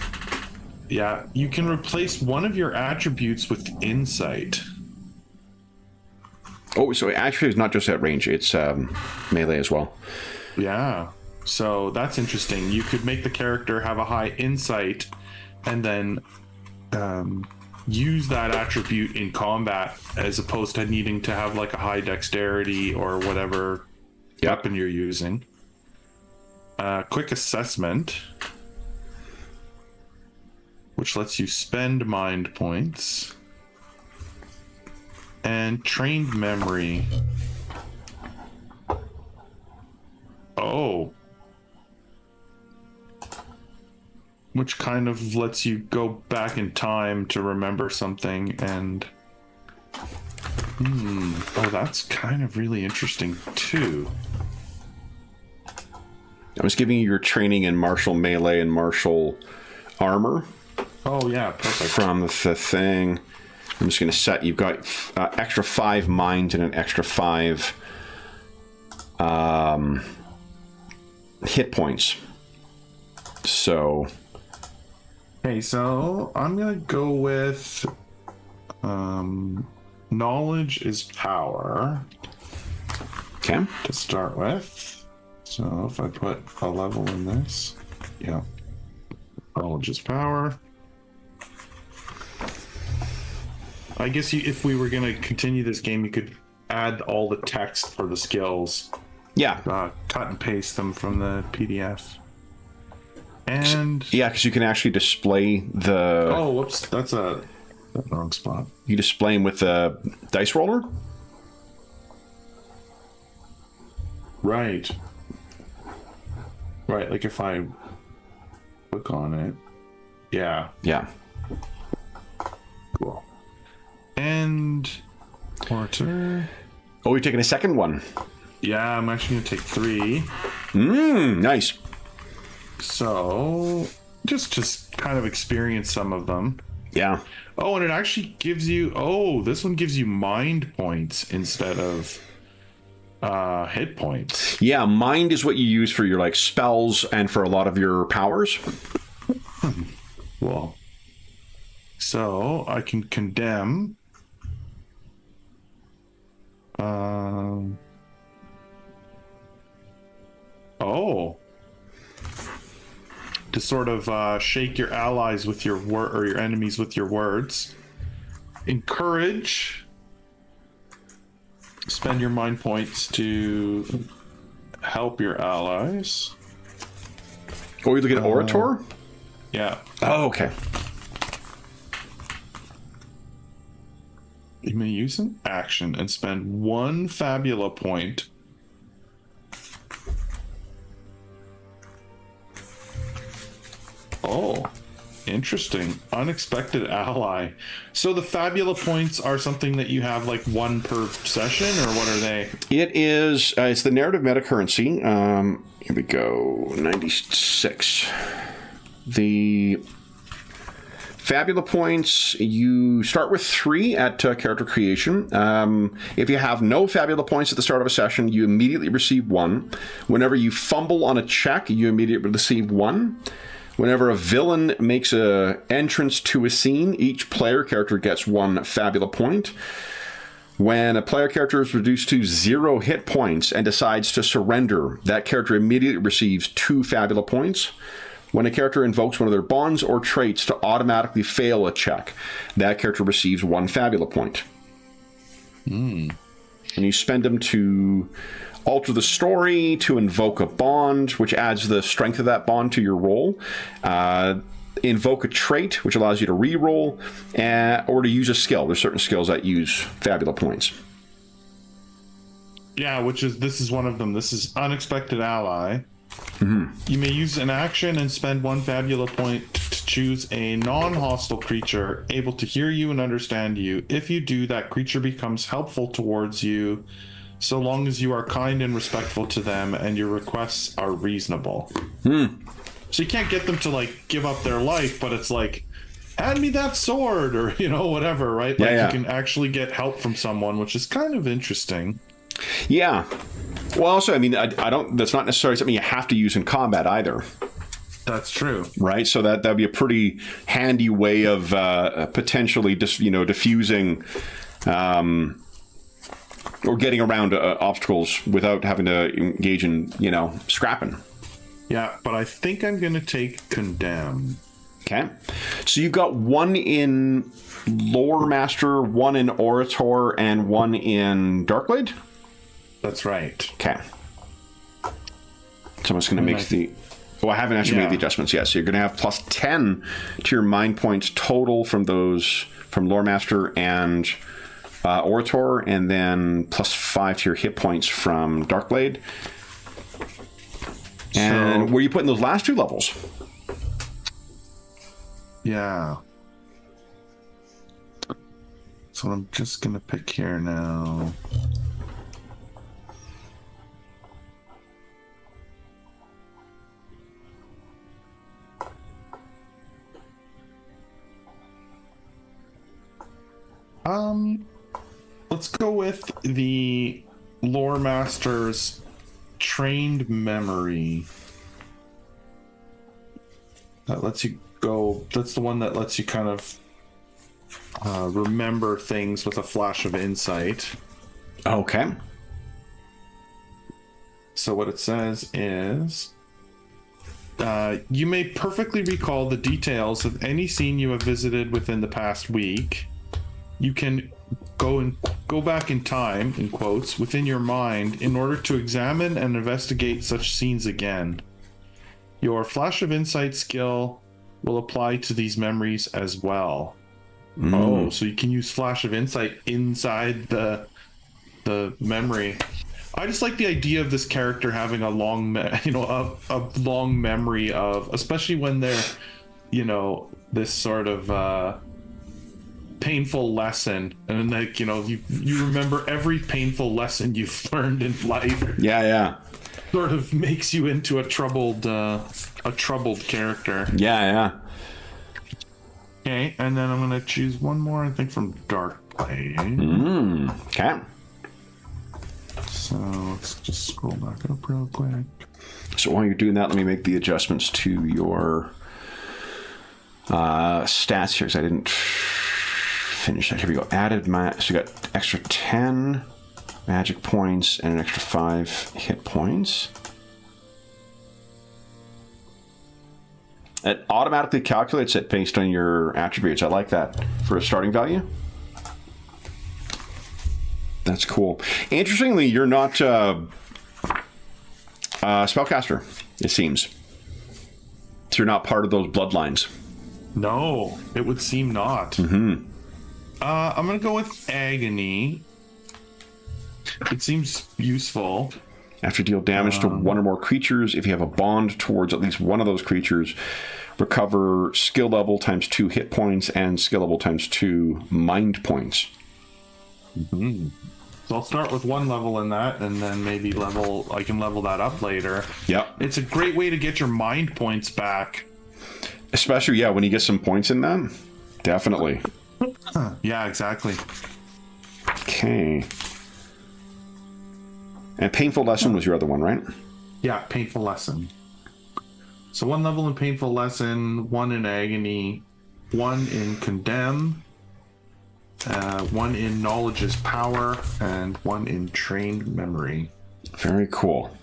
Yeah, you can replace one of your attributes with insight. Oh, so actually it's not just at range, it's melee as well. Yeah, so that's interesting. You could make the character have a high insight and then use that attribute in combat as opposed to needing to have like a high dexterity or whatever weapon you're using. Quick assessment, which lets you spend mind points. And trained memory. Oh. Which kind of lets you go back in time to remember something and... Oh, that's kind of really interesting too. I was giving you your training in martial melee and martial armor. Oh yeah, perfect. From the thing. I'm just going to set, you've got extra 5 mind and an extra 5 hit points. So... Okay, so I'm going to go with knowledge is power. Okay. To start with. Let's So if I put a level in this, yeah, knowledge is power. I guess if we were going to continue this game, you could add all the text for the skills. Yeah. Cut and paste them from the PDF. And yeah, because you can actually display the. Oh, whoops! That's the wrong spot. You display them with the dice roller. Right. Right. Like if I click on it. Yeah. Yeah. Cool. And Porter. Oh, you're taking a second one. Yeah, I'm actually gonna take 3. Nice. So just kind of experience some of them. Yeah. Oh, and it actually gives you. Oh, this one gives you mind points instead of hit points. Yeah, mind is what you use for your like spells and for a lot of your powers. Cool. So I can condemn. Oh. To sort of shake your allies with your word or your enemies with your words. Encourage. Spend your mind points to help your allies. Oh, you look at Orator? Yeah. Oh, okay. You may use an action and spend 1 Fabula point. Oh, interesting. Unexpected ally. So the Fabula points are something that you have like 1 per session, or what are they? It is, it's the narrative meta currency. Here we go, 96. The Fabula points, you start with 3 at character creation. If you have no Fabula points at the start of a session, you immediately receive 1. Whenever you fumble on a check, you immediately receive 1. Whenever a villain makes an entrance to a scene, each player character gets 1 Fabula point. When a player character is reduced to 0 hit points and decides to surrender, that character immediately receives 2 Fabula points. When a character invokes one of their bonds or traits to automatically fail a check, that character receives 1 Fabula point. And you spend them to alter the story, to invoke a bond, which adds the strength of that bond to your roll. Invoke a trait, which allows you to re-roll, or to use a skill. There's certain skills that use Fabula points. Yeah, this is one of them. This is Unexpected Ally. Mm-hmm. You may use an action and spend 1 Fabula point to choose a non-hostile creature able to hear you and understand you. If you do, that creature becomes helpful towards you, so long as you are kind and respectful to them and your requests are reasonable. So you can't get them to like give up their life, but it's like, hand me that sword, or whatever, right? Like you can actually get help from someone, which is kind of interesting. Yeah. Well, also, I mean, I don't. That's not necessarily something you have to use in combat either. That's true, right? So that'd be a pretty handy way of potentially just diffusing or getting around obstacles without having to engage in scrapping. Yeah, but I think I'm going to take Condemn. Okay. So you've got 1 in Lore Master, 1 in Orator, and 1 in Darkblade? That's right. Okay. So I'm just going to make the... Oh, I haven't actually made the adjustments yet. So you're going to have plus 10 to your mind points total from Lore Master and Orator, and then plus 5 to your hit points from Darkblade. And where are you putting those last 2 levels? Yeah. So I'm just going to pick here now. Let's go with the Lore Master's Trained Memory. That lets you go. That's the one that lets you kind of remember things with a flash of insight. Okay. So what it says is, you may perfectly recall the details of any scene you have visited within the past week. You can go back in time, in quotes, within your mind in order to examine and investigate such scenes again. Your flash of insight skill will apply to these memories as well. Oh, so you can use flash of insight inside the memory. I just like the idea of this character having a long, a long memory of, especially when they're, this sort of painful lesson, and like, you remember every painful lesson you've learned in life. Yeah. Sort of makes you into a troubled character. Yeah. Okay, and then I'm gonna choose one more, I think, from Dark Play. Okay. So let's just scroll back up real quick. So while you're doing that, let me make the adjustments to your stats here, because I didn't finish that. Here we go. Added so you got extra 10 magic points and an extra 5 hit points. It automatically calculates it based on your attributes. I like that for a starting value. That's cool. Interestingly, you're not a spellcaster, it seems. So you're not part of those bloodlines. No, it would seem not. I'm going to go with Agony. It seems useful. After deal damage to one or more creatures, if you have a bond towards at least one of those creatures, recover skill level times 2 hit points and skill level times 2 mind points. So I'll start with 1 level in that, and then maybe I can level that up later. Yep. It's a great way to get your mind points back. Especially, when you get some points in them. Definitely. Yeah, exactly. Okay. And Painful Lesson was your other one, right? Yeah, Painful Lesson. So 1 level in Painful Lesson, 1 in Agony, 1 in Condemn, 1 in Knowledge is Power, and 1 in Trained Memory. Very cool.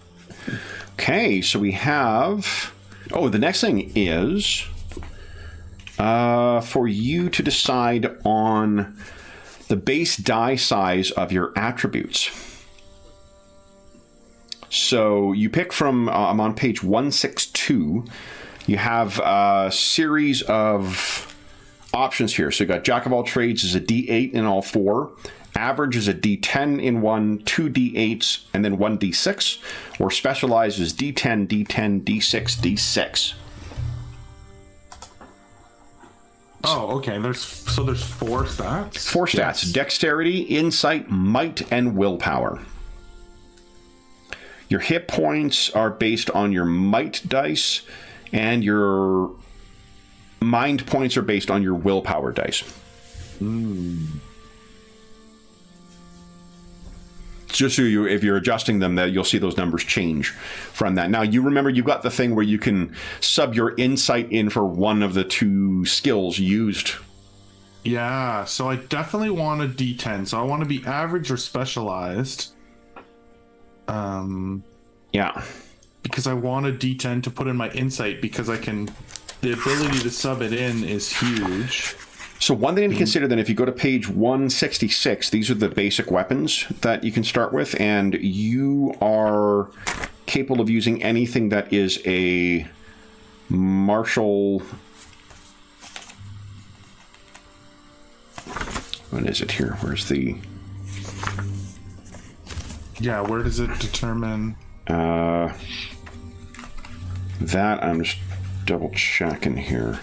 Okay, so we have... Oh, the next thing is for you to decide on the base die size of your attributes. So you pick from, I'm on page 162, you have a series of options here. So you got Jack of all trades is a D8 in all 4, average is a D10 in 1, 2 D8s, and then 1 D6, or specialized is D10, D10, D6, D6. Oh, okay. There's 4 stats? 4 stats. Yes. Dexterity, insight, might, and willpower. Your hit points are based on your might dice, and your mind points are based on your willpower dice. Just so if you're adjusting them, that you'll see those numbers change from that. Now, you remember you've got the thing where you can sub your insight in for one of the 2 skills used. Yeah, so I definitely want a D10. So I want to be average or specialized. Yeah. Because I want a D10 to put in my insight, because the ability to sub it in is huge. So one thing to consider then, if you go to page 166, these are the basic weapons that you can start with, and you are capable of using anything that is a martial... What is it here? Where's the... Yeah, where does it determine? That I'm just double checking here.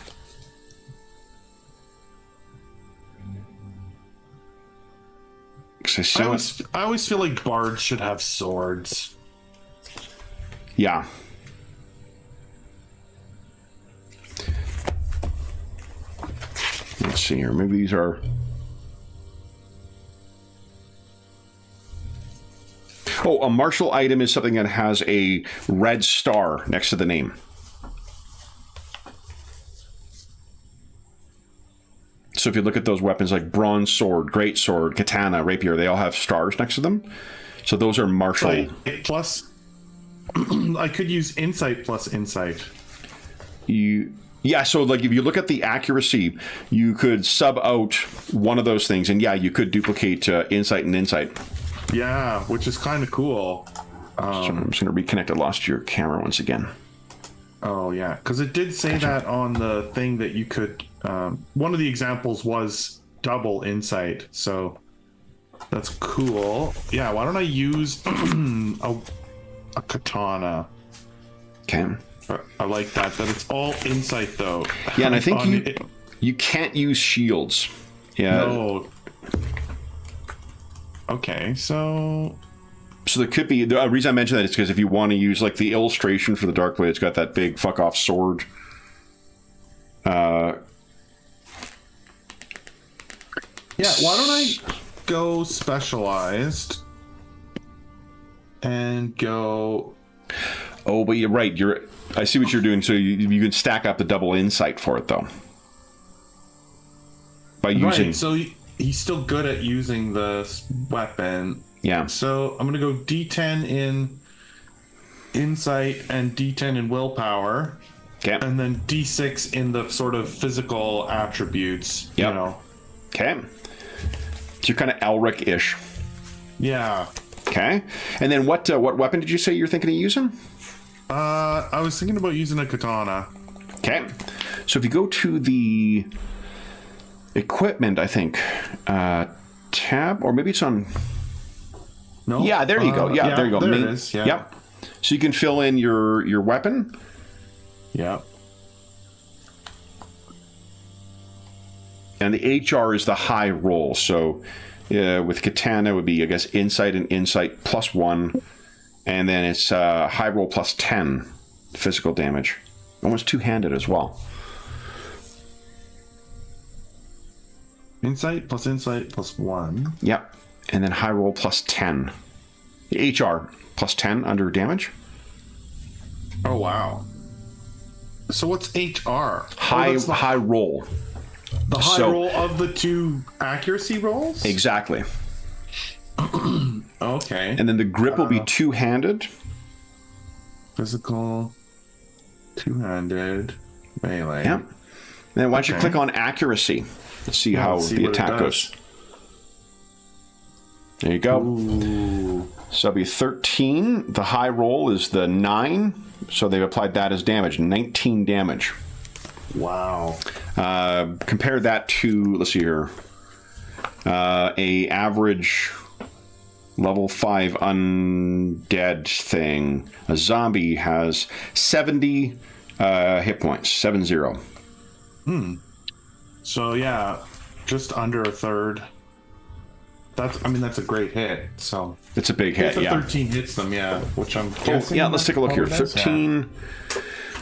I always feel like bards should have swords. Yeah. Let's see here. Maybe these are... Oh, a martial item is something that has a red star next to the name. So if you look at those weapons like bronze sword, great sword, katana, rapier, they all have stars next to them. So those are martial. Plus, I could use insight plus insight. Yeah, so like if you look at the accuracy, you could sub out one of those things, and yeah, you could duplicate insight and insight. Yeah, which is kind of cool. So I'm just going to reconnect. I lost your camera once again. Oh yeah, because it did say that on the thing that you could. One of the examples was double insight, so that's cool. Yeah, why don't I use a katana? Okay. I like that it's all insight though. Yeah, and I think you can't use shields. Yeah. No. Okay, so there could be the reason I mention that is because if you want to use like the illustration for the Dark Blade, it's got that big fuck off sword. Yeah, why don't I go specialized and go. Oh, but you're right. I see what you're doing. So you can stack up the double insight for it, though. By using. Right, so he's still good at using the weapon. Yeah. So I'm going to go D10 in insight and D10 in willpower. Okay. And then D6 in the sort of physical attributes. Yep. You know. Okay. So you're kind of Elric-ish. Yeah. Okay. And then what weapon did you say you're thinking of using? I was thinking about using a katana. Okay. So if you go to the equipment, I think, tab, or maybe it's on... No? Yeah, there you go. Yeah, there you go. There it is. Yeah. Yep. So you can fill in your weapon. Yeah. And the HR is the high roll. So with katana it would be, I guess, insight and insight plus 1. And then it's high roll plus 10 physical damage. Almost two-handed as well. Insight plus 1. Yep. And then high roll plus 10. The HR plus 10 under damage. Oh, wow. So what's HR? High roll. The high roll of the two accuracy rolls? Exactly. Okay. And then the grip will be two-handed. Physical, two-handed, melee. Yep. Then why don't you click on accuracy? Let's see how the attack goes. There you go. Ooh. So that'll be 13. The high roll is the 9. So they've applied that as damage. 19 damage. Wow. Compare that to, let's see here, a average level 5 undead thing. A zombie has 70 hit points. 70. So yeah, just under a third. That's a great hit. So it's a big hit. If Yeah. 13 hits them, yeah. Which I'm guessing. Yeah, let's take a look here. 13.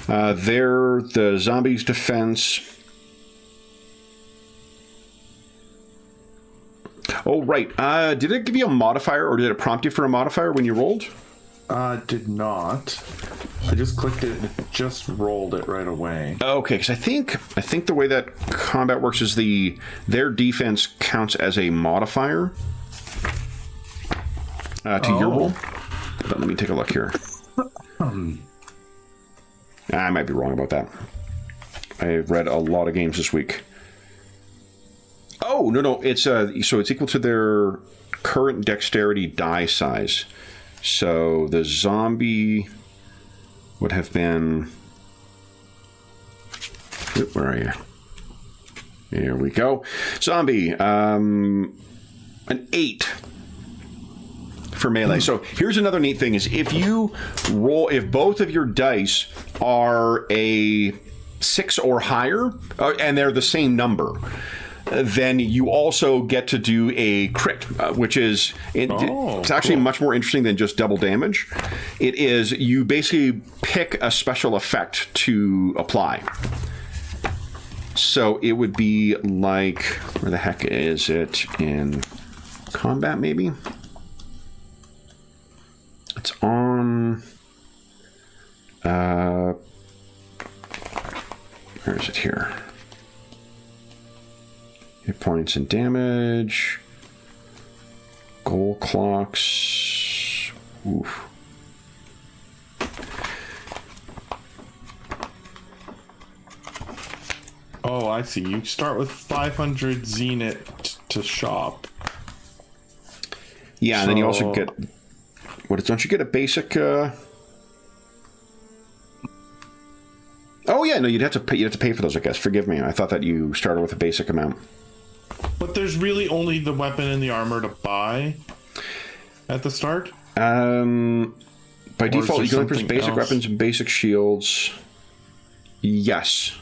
There, the zombies' defense. Oh, right. Did it give you a modifier, or did it prompt you for a modifier when you rolled? Did not. I just clicked it and it just rolled it right away. Okay, because I think the way that combat works is their defense counts as a modifier to your roll. But let me take a look here. I might be wrong about that. I've read a lot of games this week. Oh, no, it's so it's equal to their current dexterity die size. So the zombie would have been... Where are you? Here we go. Zombie, an 8 for melee. So here's another neat thing: is if both of your dice are a 6 or higher, and they're the same number, then you also get to do a crit, which is it's actually much more interesting than just double damage. It is, you basically pick a special effect to apply. So it would be like, where the heck is it in combat? Maybe it's on. Where is it here? Hit points and damage. Goal clocks. Oof. Oh, I see. You start with 500 zenith to shop. Yeah, and then you also get... Don't you get a basic... Oh, yeah, no, you'd have to pay for those, I guess. Forgive me. I thought that you started with a basic amount. But there's really only the weapon and the armor to buy at the start? By default, you can only purchase basic weapons and basic shields. Yes.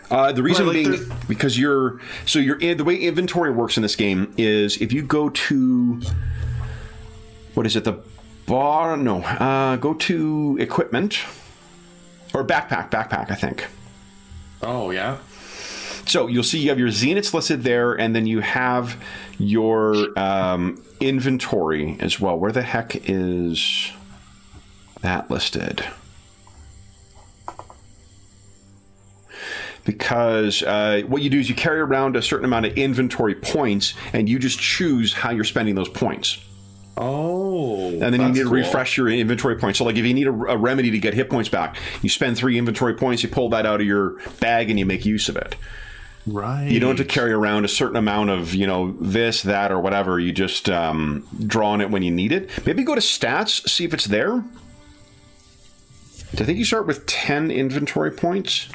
The reason being because the way inventory works in this game is if you go to go to equipment or backpack, I think. Oh yeah. So you'll see you have your zeniths listed there, and then you have your inventory as well. Where the heck is that listed? Because what you do is you carry around a certain amount of inventory points, and you just choose how you're spending those points. Oh, and then you need to refresh your inventory points. So, like, if you need a remedy to get hit points back, you spend 3 inventory points, you pull that out of your bag, and you make use of it. Right. You don't have to carry around a certain amount of, this, that, or whatever. You just draw on it when you need it. Maybe go to stats, see if it's there. I think you start with 10 inventory points.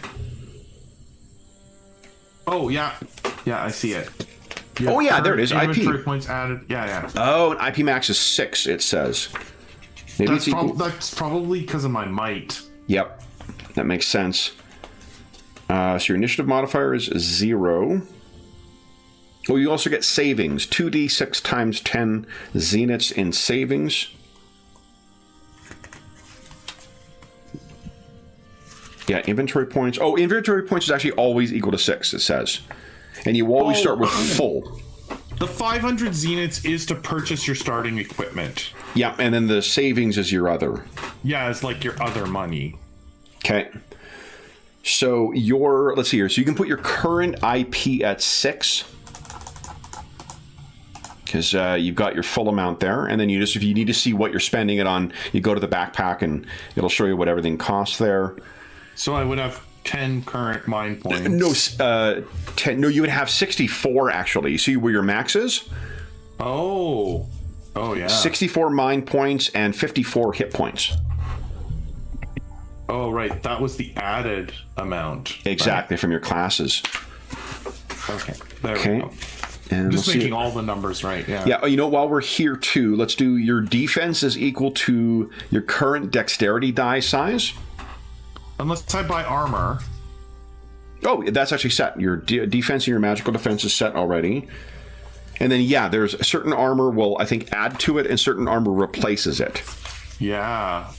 Oh, yeah. Yeah, I see it. Oh, yeah, there it is. IP. Inventory points added. Yeah. Oh, and IP max is 6, it says. Maybe that's probably because of my might. Yep. That makes sense. So your initiative modifier is 0. Oh, you also get savings. 2d6 times 10 zeniths in savings. Yeah, inventory points. Oh, inventory points is actually always equal to 6, it says. And you always start with full. The 500 zeniths is to purchase your starting equipment. Yeah, and then the savings is your other. Yeah, it's like your other money. Okay. So let's see here. So you can put your current IP at 6. Because you've got your full amount there. And then if you need to see what you're spending it on, you go to the backpack and it'll show you what everything costs there. So I would have 10 current mine points. No, 10. No, you would have 64 actually. See where your max is? Oh, yeah. 64 mine points and 54 hit points. Oh, right. That was the added amount. Exactly, right? From your classes. Okay. There we go. And just making all the numbers right. Yeah. Yeah. While we're here too, let's do your defense is equal to your current dexterity die size. Unless I buy armor. Oh, that's actually set. Your defense and your magical defense is set already. And then, there's a certain armor will, I think, add to it, and certain armor replaces it. Yeah.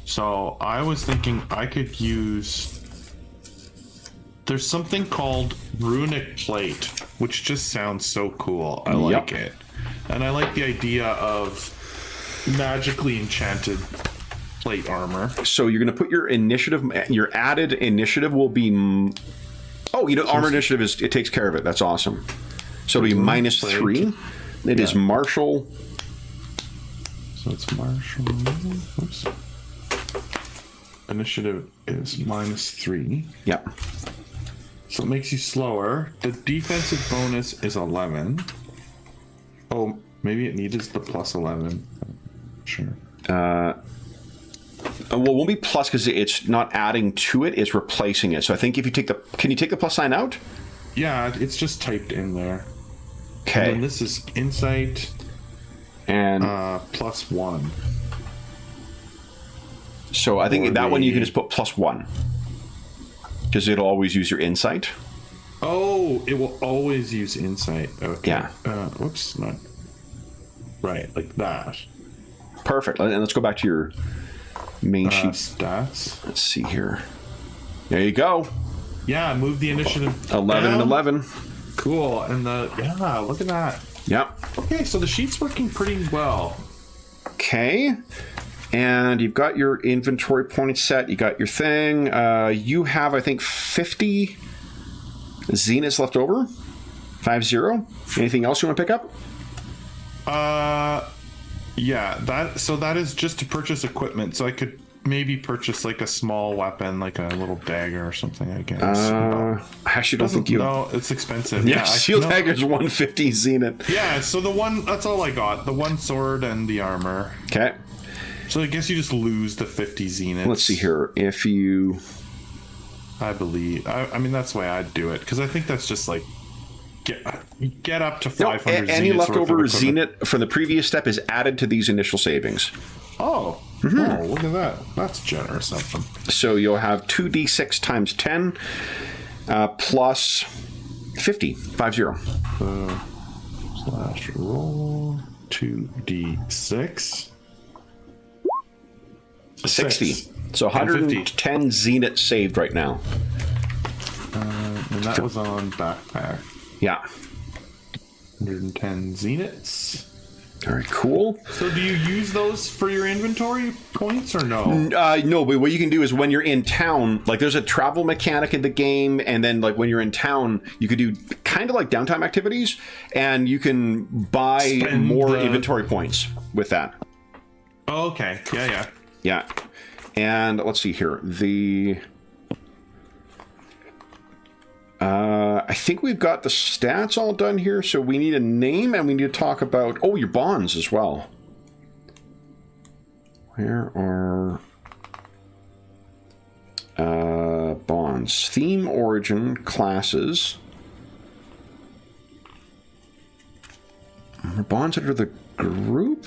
So I was thinking I could use... There's something called runic plate, which just sounds so cool. I like it. And I like the idea of magically enchanted plate armor. So you're going to put your initiative, your added initiative will be... armor initiative, it takes care of it. That's awesome. So it'll be -3. It is martial. So it's martial. Oops. Initiative is -3. Yeah. So it makes you slower. The defensive bonus is 11. Oh, maybe it needs the +11. Sure. Well, it won't be plus because it's not adding to it; it's replacing it. So I think if you take can you take the plus sign out? Yeah, it's just typed in there. Okay. And then this is insight and +1. So I think that one you can just put +1 because it'll always use your insight. Oh, it will always use insight. Okay. Yeah. Whoops, not right, like that. Perfect. And let's go back to your main sheet stats. Let's see here. There you go. Yeah, move the initiative 11 down. and 11. Cool. And look at that. Yep. Okay, so the sheet's working pretty well. Okay. And you've got your inventory points set. You got your thing. You have, I think, 50 zeniths left over. 50. Anything else you want to pick up? Yeah, that is just to purchase equipment. So I could maybe purchase like a small weapon, like a little dagger or something, I guess. I actually don't think you... No, it's expensive. Yeah, shield dagger's 150 zenith. Yeah, so the one, that's all I got. The one sword and the armor. Okay. So I guess you just lose the 50 zenith. Let's see here. If you... I believe... I mean, that's the way I'd do it. Because I think that's just like... Get up to 500 zeniths. Any leftover zenith from the previous step is added to these initial savings. Oh. Oh, look at that. That's generous of them. So you'll have 2d6 times 10 plus 50. 50. Slash roll 2d6. 60. So 110 zenith saved right now. And that was on backpack. Yeah. 110 zeniths. Very cool. So do you use those for your inventory points or no? No, but what you can do is when you're in town, like there's a travel mechanic in the game, and then like when you're in town, you could do kind of like downtime activities, and you can buy more inventory points with that. Oh, okay. Yeah. Yeah. And let's see here. I think we've got the stats all done here, so we need a name and we need to talk about, your bonds as well. Where are bonds? Theme, origin, classes. Are bonds under the group?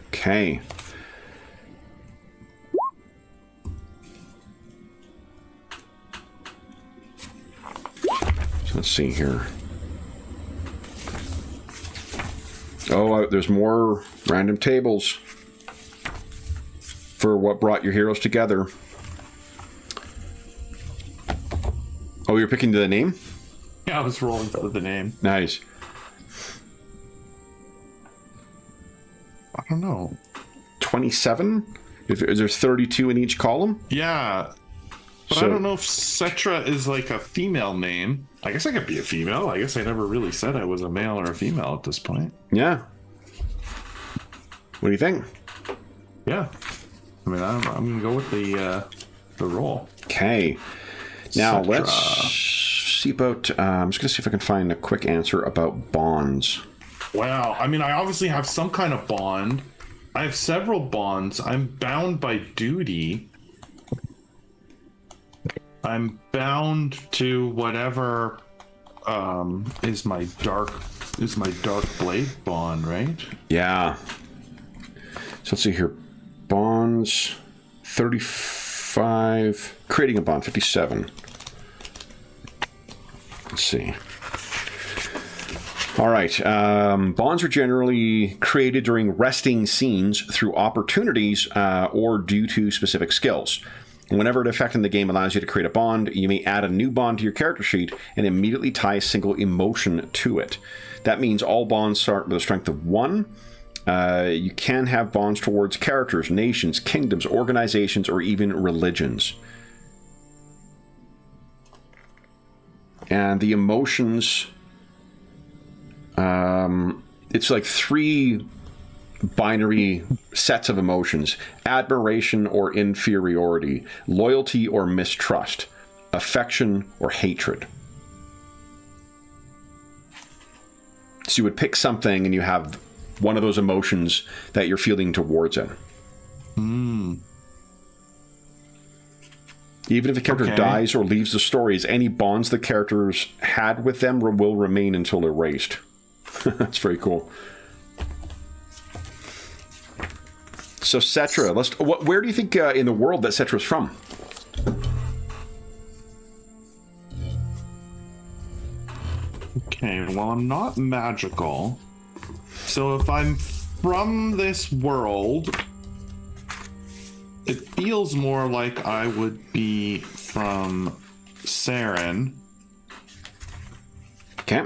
Okay. Let's see here. Oh, there's more random tables for what brought your heroes together. Oh, you're picking the name? Yeah, I was rolling for the name. Nice. I don't know. 27? Is there 32 in each column? Yeah. But I don't know if Cetra is like a female name. I guess I could be a female. I guess I never really said I was a male or a female at this point. Yeah. What do you think? Yeah. I mean, I don't know. I'm going to go with the roll. Okay. Now, Cetra. let's see about... I'm just going to see if I can find a quick answer about bonds. Wow. I mean, I obviously have some kind of bond. I have several bonds. I'm bound by duty. I'm bound to whatever is my dark blade bond, right? Yeah. So let's see here. Bonds 35. Creating a bond 57. Let's see. All right. Bonds are generally created during resting scenes through opportunities or due to specific skills. Whenever an effect in the game allows you to create a bond, you may add a new bond to your character sheet and immediately tie a single emotion to it. That means all bonds start with a strength of 1. You can have bonds towards characters, nations, kingdoms, organizations, or even religions. And the emotions... it's like 3... binary sets of emotions: admiration or inferiority, loyalty or mistrust, affection or hatred. So you would pick something and you have one of those emotions that you're feeling towards it. Even if the character dies or leaves the stories, any bonds the characters had with them will remain until erased. That's very cool. So Cetra, where do you think in the world that Cetra's from? Okay, well, I'm not magical. So if I'm from this world, it feels more like I would be from Saren. Okay.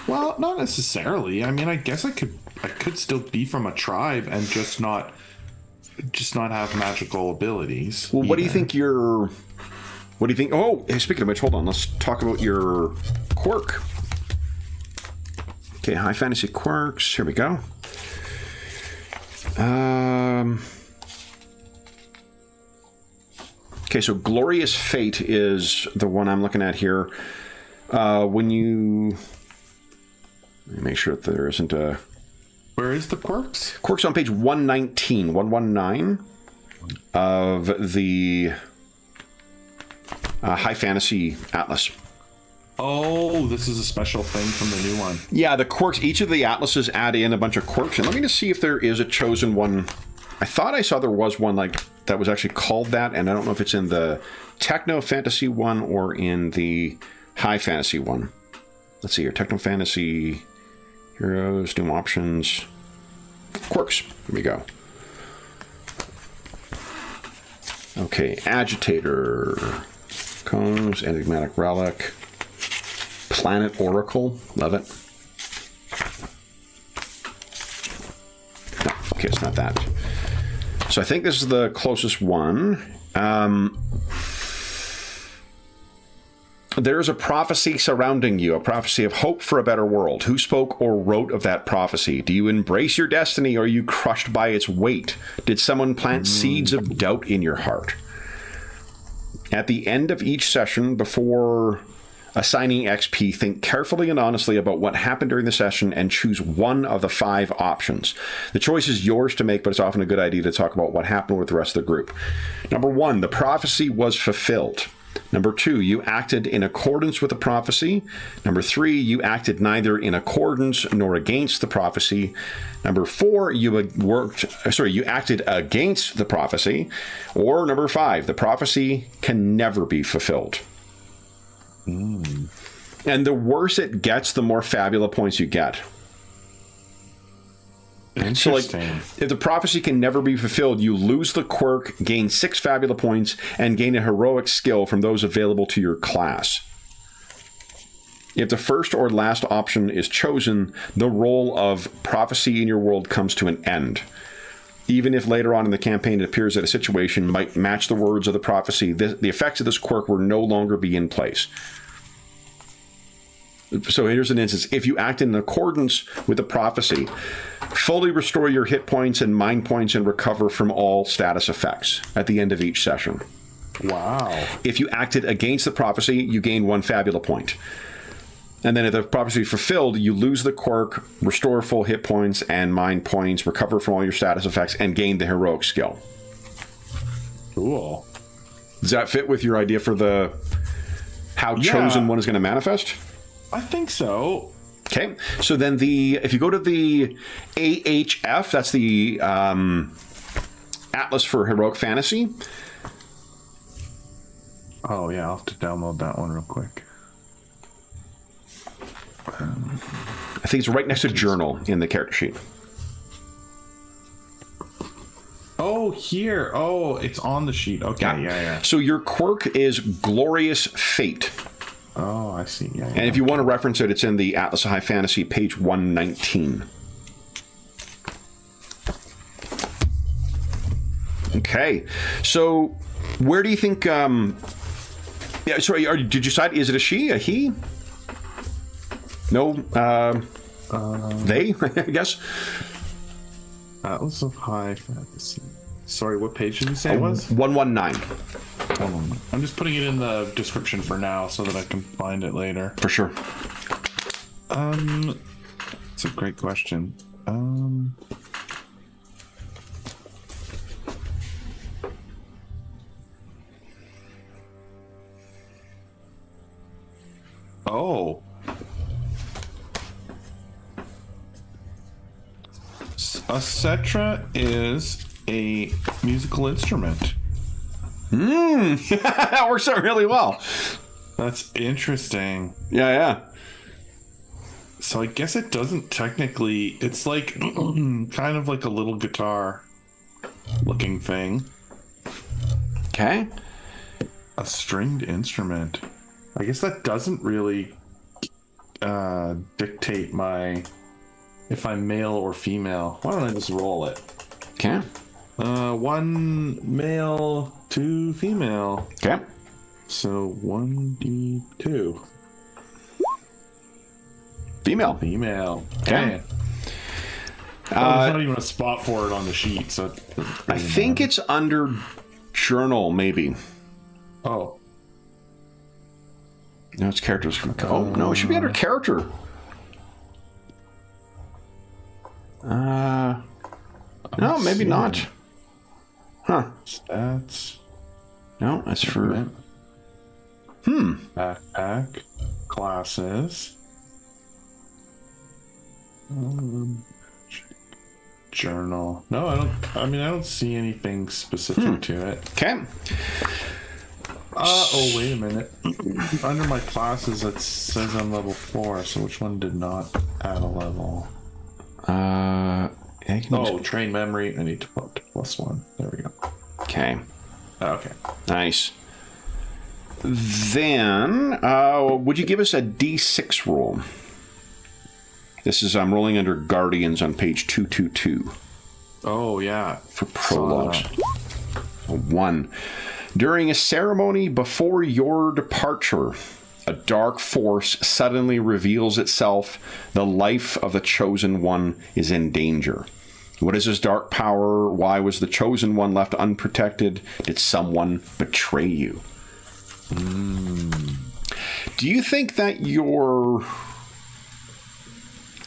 Well, not necessarily. I mean, I guess I could still be from a tribe and just not have magical abilities. Well, what do you think your... What do you think... Oh, hey, speaking of which, hold on. Let's talk about your quirk. Okay, high fantasy quirks. Here we go. Okay, so Glorious Fate is the one I'm looking at here. When you... Let me make sure that there isn't a... Where is the quirks? Quirks on page 119, 119 of the High Fantasy Atlas. Oh, this is a special thing from the new one. Yeah, the quirks, each of the atlases add in a bunch of quirks. And let me just see if there is a chosen one. I thought I saw there was one like that was actually called that, and I don't know if it's in the Techno Fantasy one or in the High Fantasy one. Let's see here. Techno Fantasy, Heroes, New Options, Quirks. Here we go. Okay, Agitator, Cones, Enigmatic Relic, Planet Oracle. Love it. No, okay, it's not that. So I think this is the closest one. There's a prophecy surrounding you, a prophecy of hope for a better world. Who spoke or wrote of that prophecy? Do you embrace your destiny, or are you crushed by its weight? Did someone plant seeds of doubt in your heart? At the end of each session, before assigning XP, think carefully and honestly about what happened during the session and choose one of the 5 options. The choice is yours to make, but it's often a good idea to talk about what happened with the rest of the group. Number 1, the prophecy was fulfilled. Number 2, you acted in accordance with the prophecy. Number 3, you acted neither in accordance nor against the prophecy. Number 4, you acted against the prophecy. Or number 5, the prophecy can never be fulfilled. And the worse it gets, the more Fabula points you get. So, like, if the prophecy can never be fulfilled, you lose the quirk, gain 6 Fabula points, and gain a heroic skill from those available to your class. If the first or last option is chosen, the role of prophecy in your world comes to an end. Even if later on in the campaign it appears that a situation might match the words of the prophecy, the effects of this quirk will no longer be in place. So here's an instance. If you act in accordance with the prophecy, fully restore your hit points and mind points and recover from all status effects at the end of each session. Wow. If you acted against the prophecy, you gain 1 Fabula point. And then if the prophecy is fulfilled, you lose the quirk, restore full hit points and mind points, recover from all your status effects, and gain the heroic skill. Cool. Does that fit with your idea for the how chosen one is going to manifest? I think so. Okay, so then if you go to the AHF, that's the Atlas for Heroic Fantasy. Oh yeah, I'll have to download that one real quick. I think it's right next to Journal in the character sheet. Oh, here. Oh, it's on the sheet. Okay, yeah. So your quirk is Glorious Fate. Oh, I see. Yeah. And if you want to reference it, it's in the Atlas of High Fantasy, page 119. Okay. So where do you think... yeah, sorry, did you decide, is it a she, a he? No, they, I guess? Atlas of High Fantasy. Sorry, what page did you say it was? 119. I'm just putting it in the description for now so that I can find it later. For sure. It's a great question. Oh. A cetra is a musical instrument. That works out really well. That's interesting. Yeah. So I guess it doesn't technically... It's like kind of like a little guitar looking thing. Okay. A stringed instrument. I guess that doesn't really dictate if I'm male or female. Why don't I just roll it? Okay. 1 male, 2 female. Okay. So 1d2. Female. Female. Okay. there's not even a spot for it on the sheet, so I think it's under journal, maybe. Oh. No, it's characters. Oh, no, it should be under character. No, maybe not. Huh. Stats. No, that's for... Backpack. Classes. Journal. No, I don't see anything specific to it. Okay. Oh, wait a minute. Under my classes, it says I'm level 4, so which one did not add a level? Train memory. I need to put +1. There we go. Okay. Okay. Nice. Then, would you give us a D6 roll? This is, I'm rolling under Guardians on page 222. Oh, yeah. For prologues. A 1. During a ceremony before your departure, a dark force suddenly reveals itself. The life of the Chosen One is in danger. What is this dark power? Why was the Chosen One left unprotected? Did someone betray you? Do you think that your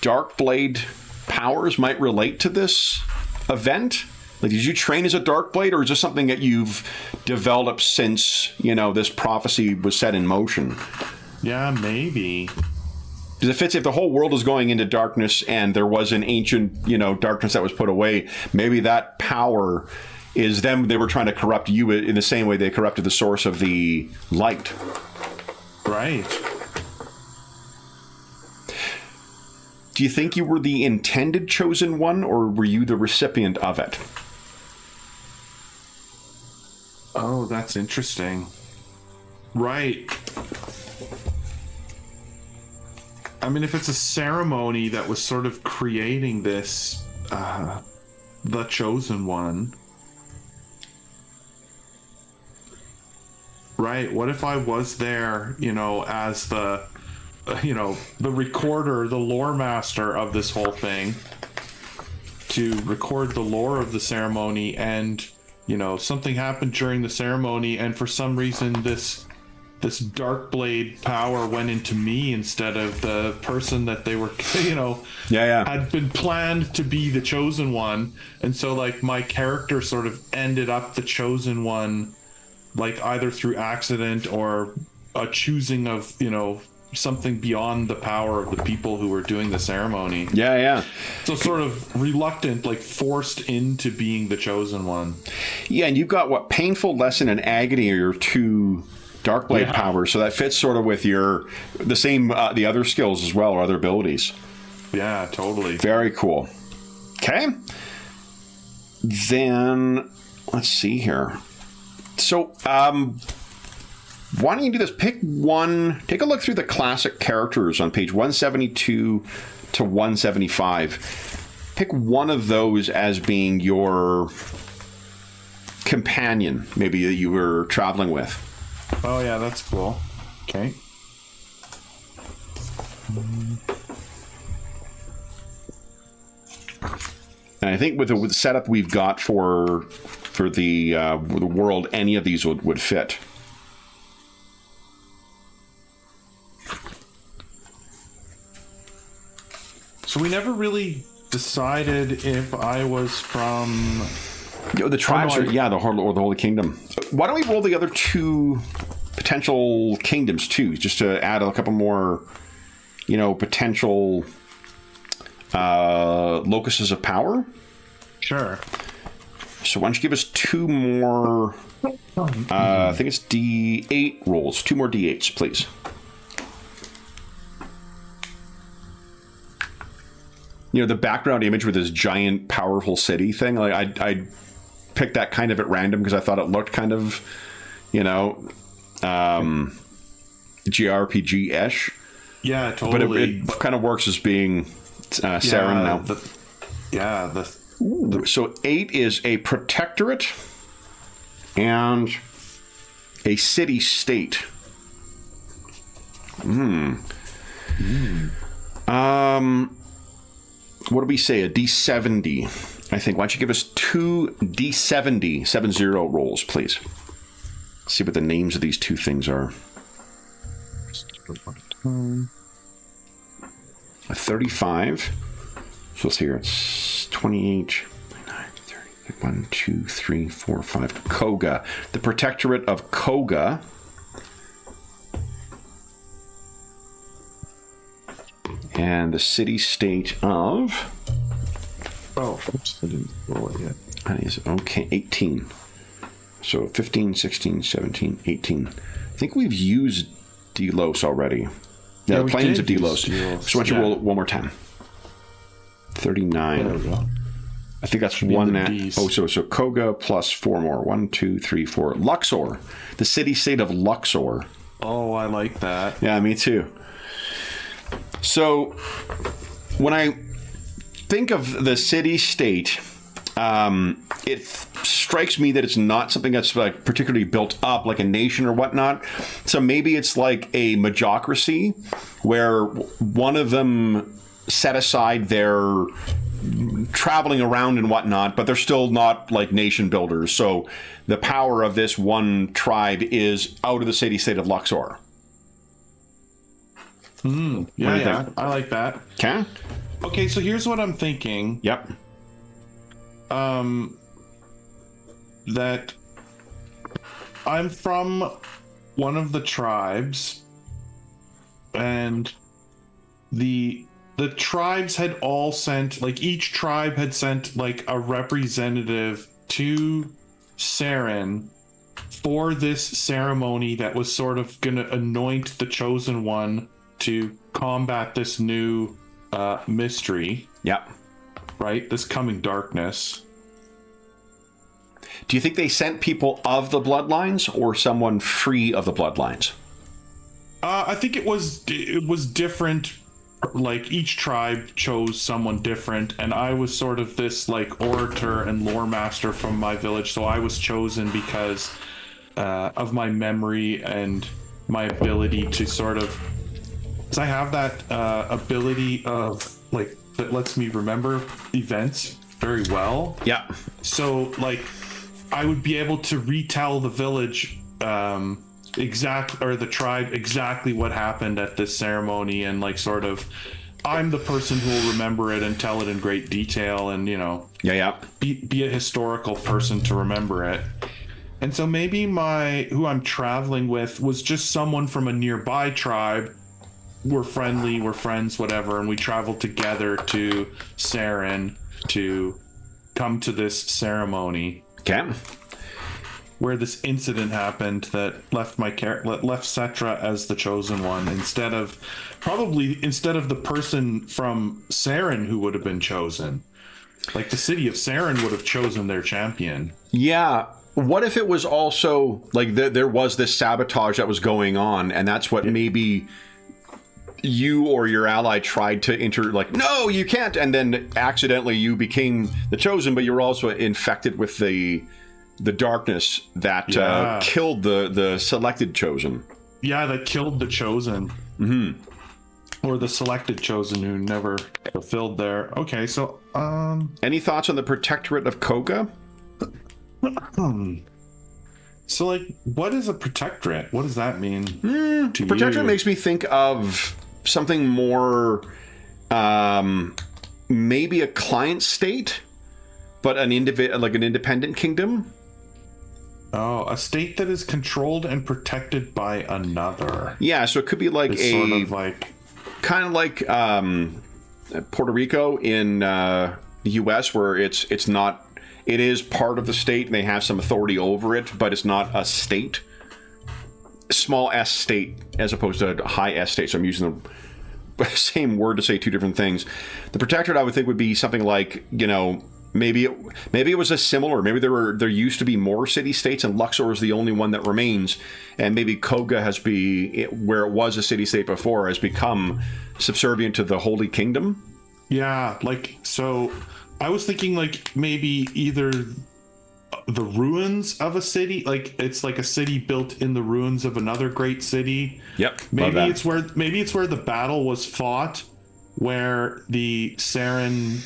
Darkblade powers might relate to this event? Like, did you train as a Darkblade, or is this something that you've developed since, this prophecy was set in motion? Yeah, maybe. Because it fits if the whole world is going into darkness and there was an ancient, darkness that was put away, maybe that power is them, they were trying to corrupt you in the same way they corrupted the source of the light. Right. Do you think you were the intended Chosen One, or were you the recipient of it? Oh, that's interesting. Right. I mean, if it's a ceremony that was sort of creating this, the Chosen One. Right. What if I was there, as the recorder, the lore master of this whole thing, to record the lore of the ceremony, and something happened during the ceremony, and for some reason this Darkblade power went into me instead of the person that they were had been planned to be the Chosen One, and so like my character sort of ended up the Chosen One, like either through accident or a choosing of something beyond the power of the people who were doing the ceremony. Yeah. So sort of reluctant, like forced into being the Chosen One. Yeah, and you've got painful lesson and agony are your two Darkblade powers, so that fits sort of with the same the other skills as well, or other abilities. Yeah, totally. Very cool. Okay. Then let's see here. So, why don't you do this? Pick one. Take a look through the classic characters on page 172 to 175. Pick one of those as being your companion, maybe that you were traveling with. Oh, yeah, that's cool. Okay. And I think with the setup we've got for the world, any of these would fit. So we never really decided if I was from... The tribes are, the Holy Kingdom. Why don't we roll the other two potential kingdoms, too, just to add a couple more, potential locuses of power? Sure. So why don't you give us two more, I think it's D8 rolls. 2 more D8s, please. The background image with this giant, powerful city thing, like I picked that kind of at random because I thought it looked kind of, JRPG-ish. Yeah, totally. But it kind of works as being Saren now. So 8 is a protectorate and a city-state. what do we say? A D70, I think. Why don't you give us 2 D70 70 rolls, please? See what the names of these two things are. A 35. So let's see here. It's 28, 29, 30, 1, 2, 3, 4, 5. Koga. The Protectorate of Koga. And the city-state of... Oh, oops, I didn't roll it yet. That is okay, 18. So 15, 16, 17, 18. I think we've used Delos already. Yeah, the Plains of Delos. So why don't you roll it one more time? 39. There we go. I think that's one. So Koga plus 4 more. 1, 2, 3, 4. Luxor. The city-state of Luxor. Oh, I like that. Yeah, me too. So when I think of the city-state, it strikes me that it's not something that's like particularly built up like a nation or whatnot. So maybe it's like a magocracy where one of them set aside their traveling around and whatnot, but they're still not like nation builders. So the power of this one tribe is out of the city-state of Luxor. Yeah, I like that. Okay. Okay, so here's what I'm thinking. Yep. That I'm from one of the tribes, and the tribes had all sent, like, each tribe had sent like a representative to Saren for this ceremony that was sort of gonna anoint the chosen one to combat this new mystery. Yep. Right? This coming darkness. Do you think they sent people of the bloodlines or someone free of the bloodlines? I think it was different. Like, each tribe chose someone different, and I was sort of this like orator and lore master from my village, so I was chosen because of my memory and my ability to sort of, because I have that ability of like that lets me remember events very well. Yeah. So like I would be able to retell the village the tribe exactly what happened at this ceremony, and like sort of I'm the person who will remember it and tell it in great detail, and be a historical person to remember it. And so maybe who I'm traveling with was just someone from a nearby tribe. We're friendly, we're friends, whatever, and we traveled together to Saren to come to this ceremony. Okay. Where this incident happened that left left Cetra as the chosen one instead of the person from Saren who would have been chosen. Like the city of Saren would have chosen their champion. Yeah. What if it was also like there was this sabotage that was going on, and that's what maybe you or your ally tried to like, no, you can't, and then accidentally you became the chosen, but you were also infected with the darkness that killed the selected chosen. Yeah, that killed the chosen. Mm-hmm. Or the selected chosen who never fulfilled their... Okay, so... Any thoughts on the Protectorate of Koga? So, like, what is a protectorate? What does that mean to Protectorate you? makes me think of something more... maybe a client state, but an independent kingdom. Oh, a state that is controlled and protected by another. Yeah, so it could be like kind of like Puerto Rico in the U.S., where it is part of the state and they have some authority over it, but it's not a state. Small S state as opposed to a high S state. So I'm using the same word to say two different things. The Protectorate, I would think, would be something like, maybe it was a similar. Maybe there used to be more city-states, and Luxor is the only one that remains. And maybe Koga where it was a city-state before, has become subservient to the Holy Kingdom. Yeah, like, so I was thinking like maybe either the ruins of a city, like it's like a city built in the ruins of another great city. Yep. Maybe it's where the battle was fought, where the Saren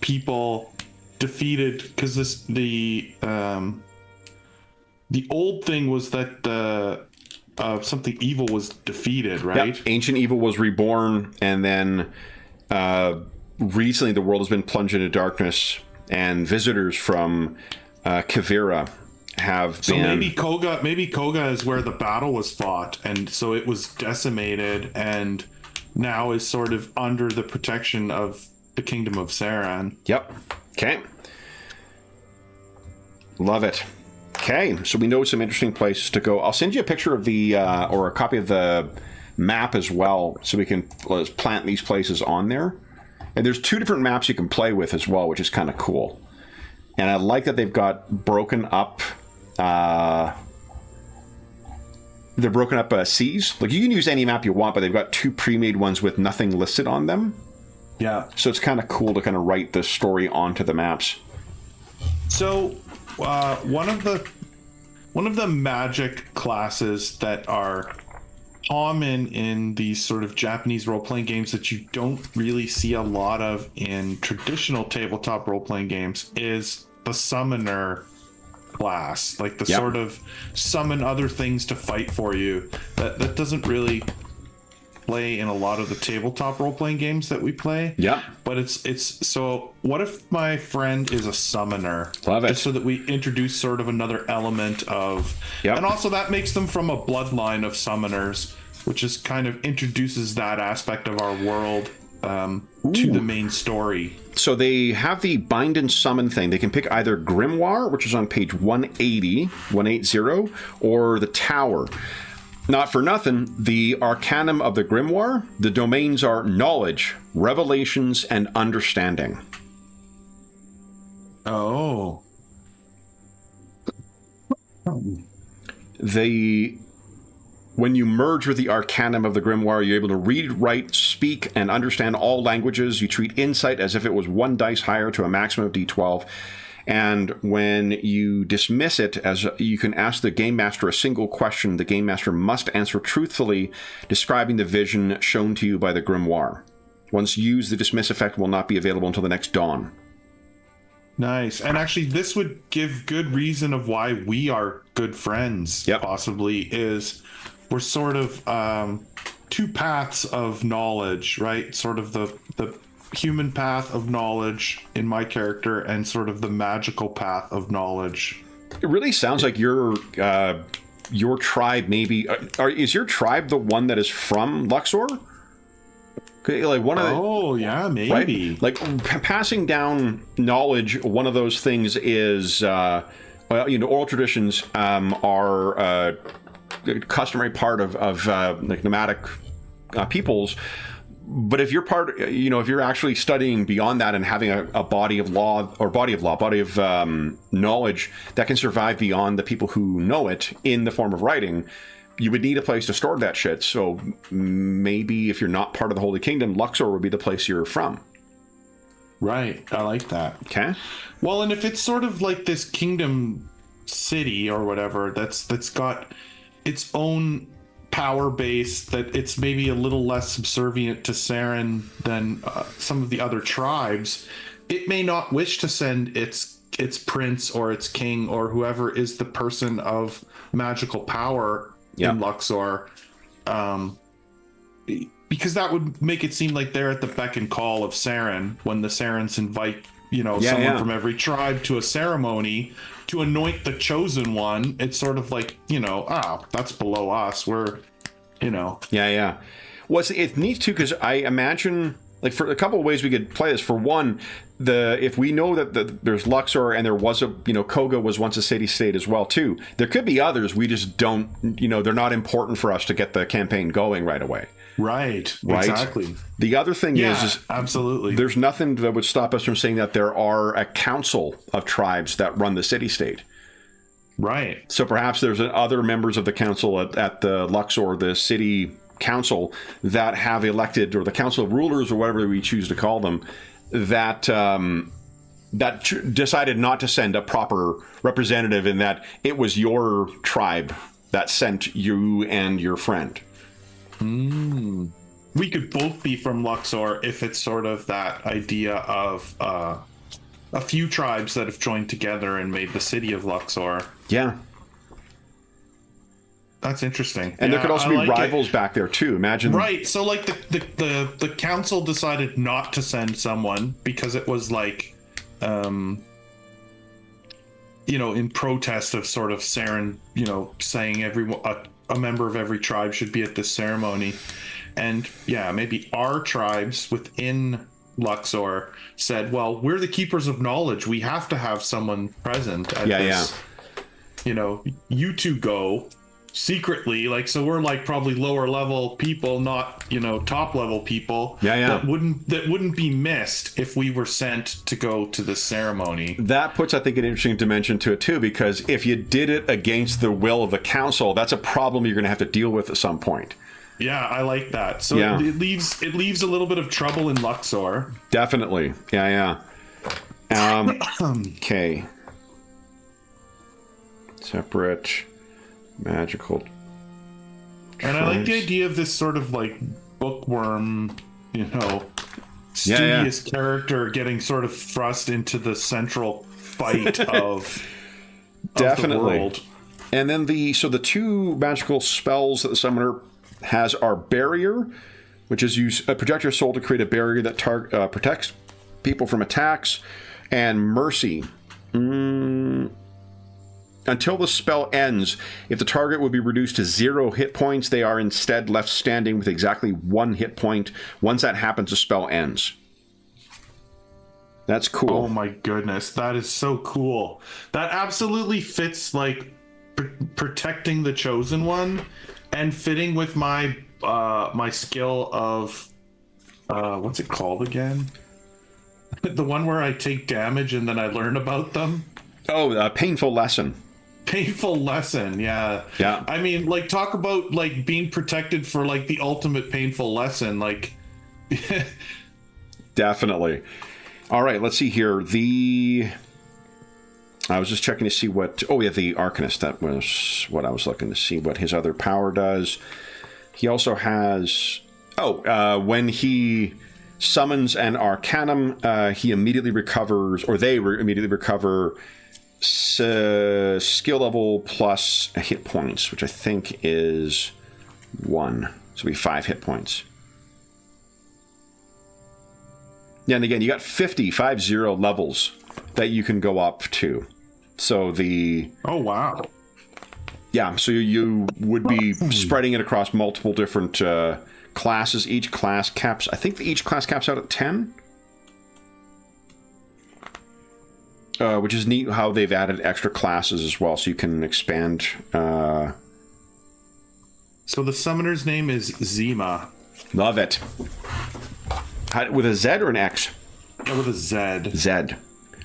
people defeated, because the old thing was that something evil was defeated, right? Yep. Ancient evil was reborn, and then recently the world has been plunged into darkness, and visitors from Kavira have been... So maybe Koga is where the battle was fought, and so it was decimated, and now is sort of under the protection of the Kingdom of Saran. Yep. Okay. Love it. Okay, so we know some interesting places to go. I'll send you a picture of the, or a copy of the map as well, so we can plant these places on there. And there's 2 different maps you can play with as well, which is kind of cool. And I like that they've got broken up, they're broken up seas. Like, you can use any map you want, but they've got 2 pre-made ones with nothing listed on them. Yeah. So it's kind of cool to kind of write the story onto the maps. So one of the magic classes that are common in these sort of Japanese role-playing games that you don't really see a lot of in traditional tabletop role-playing games is the summoner class, like the sort of summon other things to fight for you. That doesn't really play in a lot of the tabletop role-playing games that we play. Yeah. But it's so what if my friend is a summoner? Love it. Just so that we introduce sort of another element of, and also that makes them from a bloodline of summoners, which is kind of introduces that aspect of our world to the main story. So they have the bind and summon thing. They can pick either Grimoire, which is on page 180, or the Tower. Not for nothing, the Arcanum of the Grimoire, the domains are knowledge, revelations, and understanding. Oh. When you merge with the Arcanum of the Grimoire, you're able to read, write, speak, and understand all languages. You treat insight as if it was 1 dice higher to a maximum of D12. And when you dismiss it, as you can ask the Game Master a single question, the Game Master must answer truthfully, describing the vision shown to you by the Grimoire. Once used, the dismiss effect will not be available until the next dawn. Nice. And actually, this would give good reason of why we are good friends, possibly, is we're sort of 2 paths of knowledge, right? Sort of the human path of knowledge in my character and sort of the magical path of knowledge. It really sounds like your tribe maybe... is your tribe the one that is from Luxor? Like one of the... Oh, yeah, maybe. Right? Like, passing down knowledge, one of those things is... oral traditions are a customary part of like nomadic peoples. But if you're if you're actually studying beyond that and having a body of knowledge that can survive beyond the people who know it in the form of writing, you would need a place to store that shit. So maybe if you're not part of the Holy Kingdom, Luxor would be the place you're from. Right. I like that. Okay. Well, and if it's sort of like this kingdom city or whatever that's got its own power base, that it's maybe a little less subservient to Saren than some of the other tribes, it may not wish to send its prince or its king or whoever is the person of magical power in Luxor, because that would make it seem like they're at the beck and call of Saren when the Sarens invite someone from every tribe to a ceremony to anoint the chosen one. It's sort of like, that's below us. We're, Well, it needs to, because I imagine, like, for a couple of ways we could play this. For one, if we know that there's Luxor and there was Koga was once a city-state as well, too. There could be others. We just don't, they're not important for us to get the campaign going right away. Right. Exactly. The other thing is absolutely. There's nothing that would stop us from saying that there are a council of tribes that run the city-state. Right. So perhaps there's other members of the council at the Luxor, the city council, that have elected, or the council of rulers, or whatever we choose to call them, that decided not to send a proper representative, in that it was your tribe that sent you and your friend. we could both be from Luxor if it's sort of that idea of a few tribes that have joined together and made the city of Luxor. Yeah. That's interesting. And there could also be rivals back there too. Imagine. Right. So like the council decided not to send someone because it was like, in protest of sort of Saren, saying a member of every tribe should be at this ceremony. And yeah, maybe our tribes within Luxor said, well, we're the keepers of knowledge. We have to have someone present at this. You two go secretly, so we're probably lower level people, not top level people. That wouldn't be missed if we were sent to go to the ceremony. That puts, I think, an interesting dimension to it too, because if you did it against the will of the council, that's a problem you're going to have to deal with at some point. Yeah, I like that. So it leaves a little bit of trouble in Luxor. Definitely. Okay. Separate magical and I like the idea of this sort of bookworm, studious character getting sort of thrust into the central fight of definitely the world. And then the two magical spells that the summoner has are Barrier, which is use a projector soul to create a barrier that protects people from attacks, and Mercy. Until the spell ends, if the target would be reduced to 0 hit points, they are instead left standing with exactly 1 hit point. Once that happens, the spell ends. That's cool. Oh my goodness, that is so cool. That absolutely fits protecting the chosen one and fitting with my my skill of what's it called again? The one where I take damage and then I learn about them. Oh, painful lesson. Painful lesson, yeah. I mean, talk about being protected for the ultimate painful lesson, Definitely. All right, let's see here. I was just checking to see what. Oh yeah, the Arcanist. That was what I was looking to see what his other power does. He also has. When he summons an Arcanum, he immediately recovers, or they immediately recover. Skill level plus hit points, which I think is 1, so it'll be 5 hit points. Yeah, and again, you got 50 levels that you can go up to. So oh wow, yeah, so you would be spreading it across multiple different classes. Each class caps, I think each class caps out at 10. Which is neat how they've added extra classes as well, so you can expand. So the summoner's name is Zima. Love it. With a Z or an X? Yeah, with a Z. Z.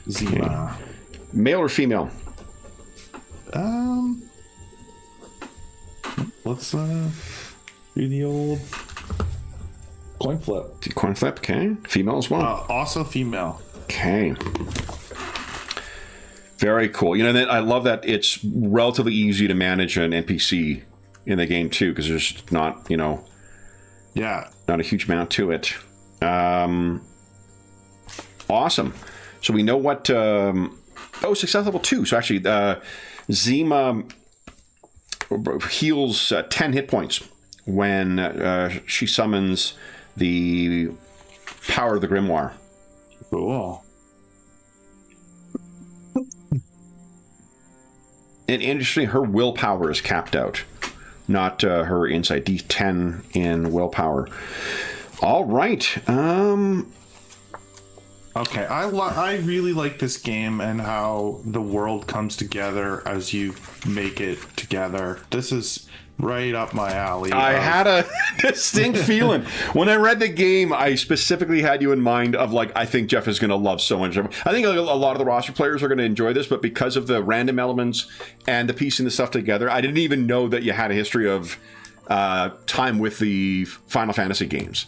Zima. Okay. Male or female? Let's do the old coin flip. Coin flip, okay. Female as well. Also female. Okay. Very cool. I love that it's relatively easy to manage an NPC in the game too, because there's not, not a huge amount to it. Awesome. So we know what. Success level 2. So actually, Zima heals 10 hit points when she summons the power of the Grimoire. Cool. And interestingly, her willpower is capped out, not her insight. D10 in willpower. All right. Okay, I really like this game and how the world comes together as you make it together. This is right up my alley. I had a distinct feeling. When I read the game, I specifically had you in mind of I think Jeff is going to love so much. I think a lot of the roster players are going to enjoy this, but because of the random elements and the piecing the stuff together, I didn't even know that you had a history of time with the Final Fantasy games.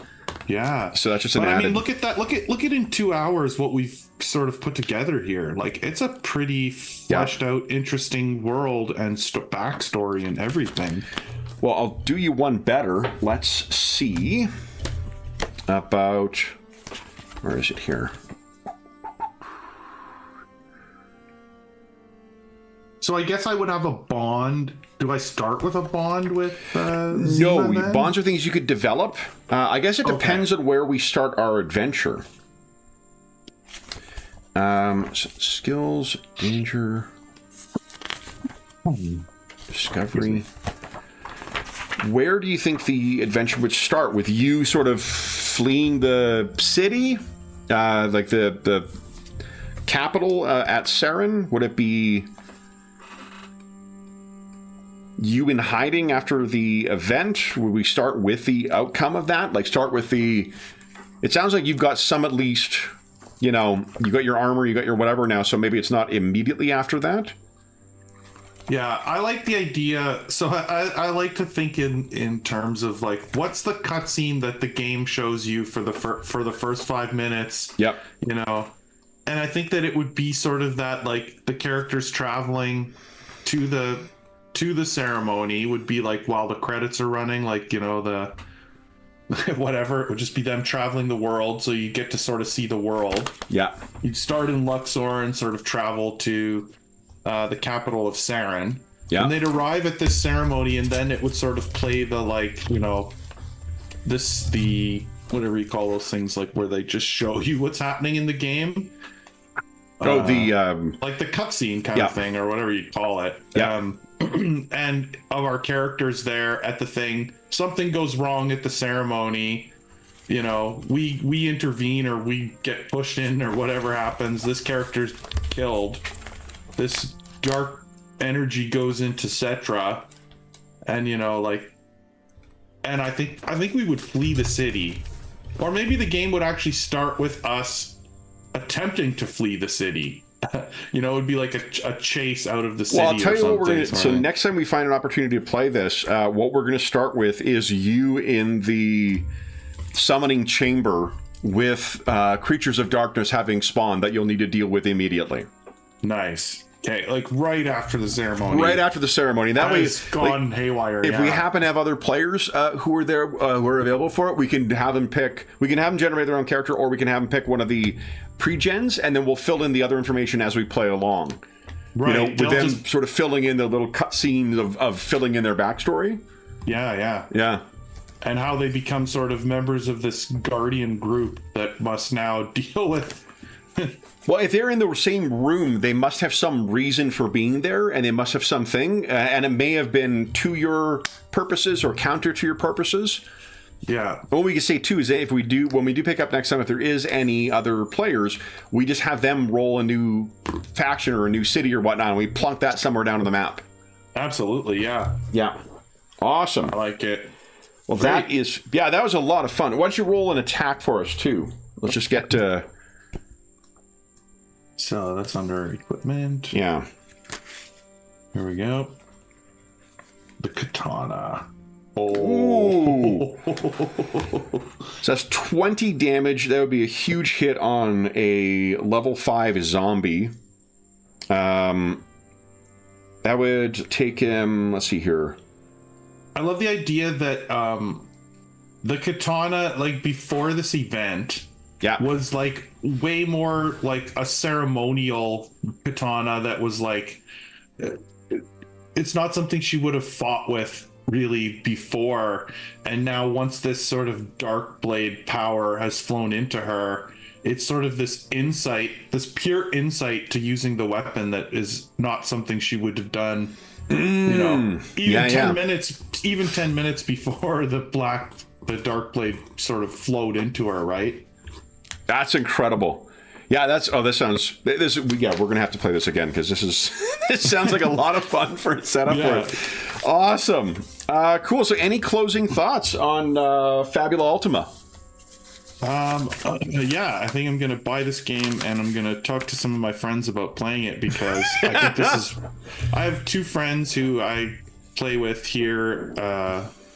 Yeah. So that's just an added... I mean, look at that. Look at in 2 hours what we've sort of put together here. It's a pretty fleshed out, interesting world and backstory and everything. Well, I'll do you one better. Let's see. about... Where is it here? So I guess I would have a bond. Do I start with a bond with No, Zima then? bonds are things you could develop. I guess it depends on where we start our adventure. Skills, danger, discovery. Where do you think the adventure would start? With you sort of fleeing the city? Like the capital at Saren? Would it be you in hiding after the event? Would we start with the outcome of that? Like start with the... It sounds like you've got some at least... You know, you got your armor, you got your whatever now, so maybe it's not immediately after that? Yeah, I like the idea. So I like to think in terms of like, what's the cutscene that the game shows you for the first 5 minutes? Yep. You know, and I think that it would be sort of that, like the characters traveling to the ceremony would be like while the credits are running, like, you know, the whatever, it would just be them traveling the world, so you get to sort of see the world. Yeah. You'd start in Luxor and sort of travel to the capital of Saren. Yeah. And they'd arrive at this ceremony, and then it would sort of play the, like, you know, the whatever you call those things, like where they just show you what's happening in the game. Oh, like the cutscene kind of thing, or whatever you call it. Yeah. And of our characters there at the thing, something goes wrong at the ceremony. You know, we intervene, or we get pushed in, or whatever happens. This character's killed. This dark energy goes into Cetra, and you know, like, and I think we would flee the city, or maybe the game would actually start with us attempting to flee the city. You know, it would be like a chase out of the city. Well, I'll tell you what we're going to... So right? next time we find an opportunity to play this, what we're going to start with is you in the summoning chamber with creatures of darkness having spawned that you'll need to deal with immediately. Nice. Okay, like right after the ceremony. Right after the ceremony. That way, it's gone haywire. If we happen to have other players who are there, who are available for it, we can have them pick. We can have them generate their own character, or we can have them pick one of the pre-gens, and then we'll fill in the other information as we play along. Right. You know, with them sort of filling in the little cutscenes of filling in their backstory. Yeah. And how they become sort of members of this guardian group that must now deal with. Well, if they're in the same room, they must have some reason for being there, and they must have something, and it may have been to your purposes or counter to your purposes. Yeah. What we can say too is that when we do pick up next time, if there is any other players, we just have them roll a new faction or a new city or whatnot, and we plunk that somewhere down on the map. Absolutely, yeah. Yeah. Awesome. I like it. Well, that was a lot of fun. Why don't you roll an attack for us too? Let's just get to... So that's under equipment. Yeah. Here we go. The katana. Oh. So that's 20 damage. That would be a huge hit on a level 5 zombie. That would take him... Let's see here. I love the idea that the katana, like, before this event... Yeah. Was like way more like a ceremonial katana that was like, it's not something she would have fought with really before. And now once this sort of dark blade power has flown into her, it's sort of this insight, this pure insight to using the weapon that is not something she would have done, you know, even 10 minutes before the dark blade sort of flowed into her, right? That's incredible. Yeah, we're gonna have to play this again because this sounds like a lot of fun for a setup. Yeah. For it. Awesome. Cool. So, any closing thoughts on Fabula Ultima? Yeah, I think I'm gonna buy this game and I'm gonna talk to some of my friends about playing it because I think I have 2 friends who I play with here,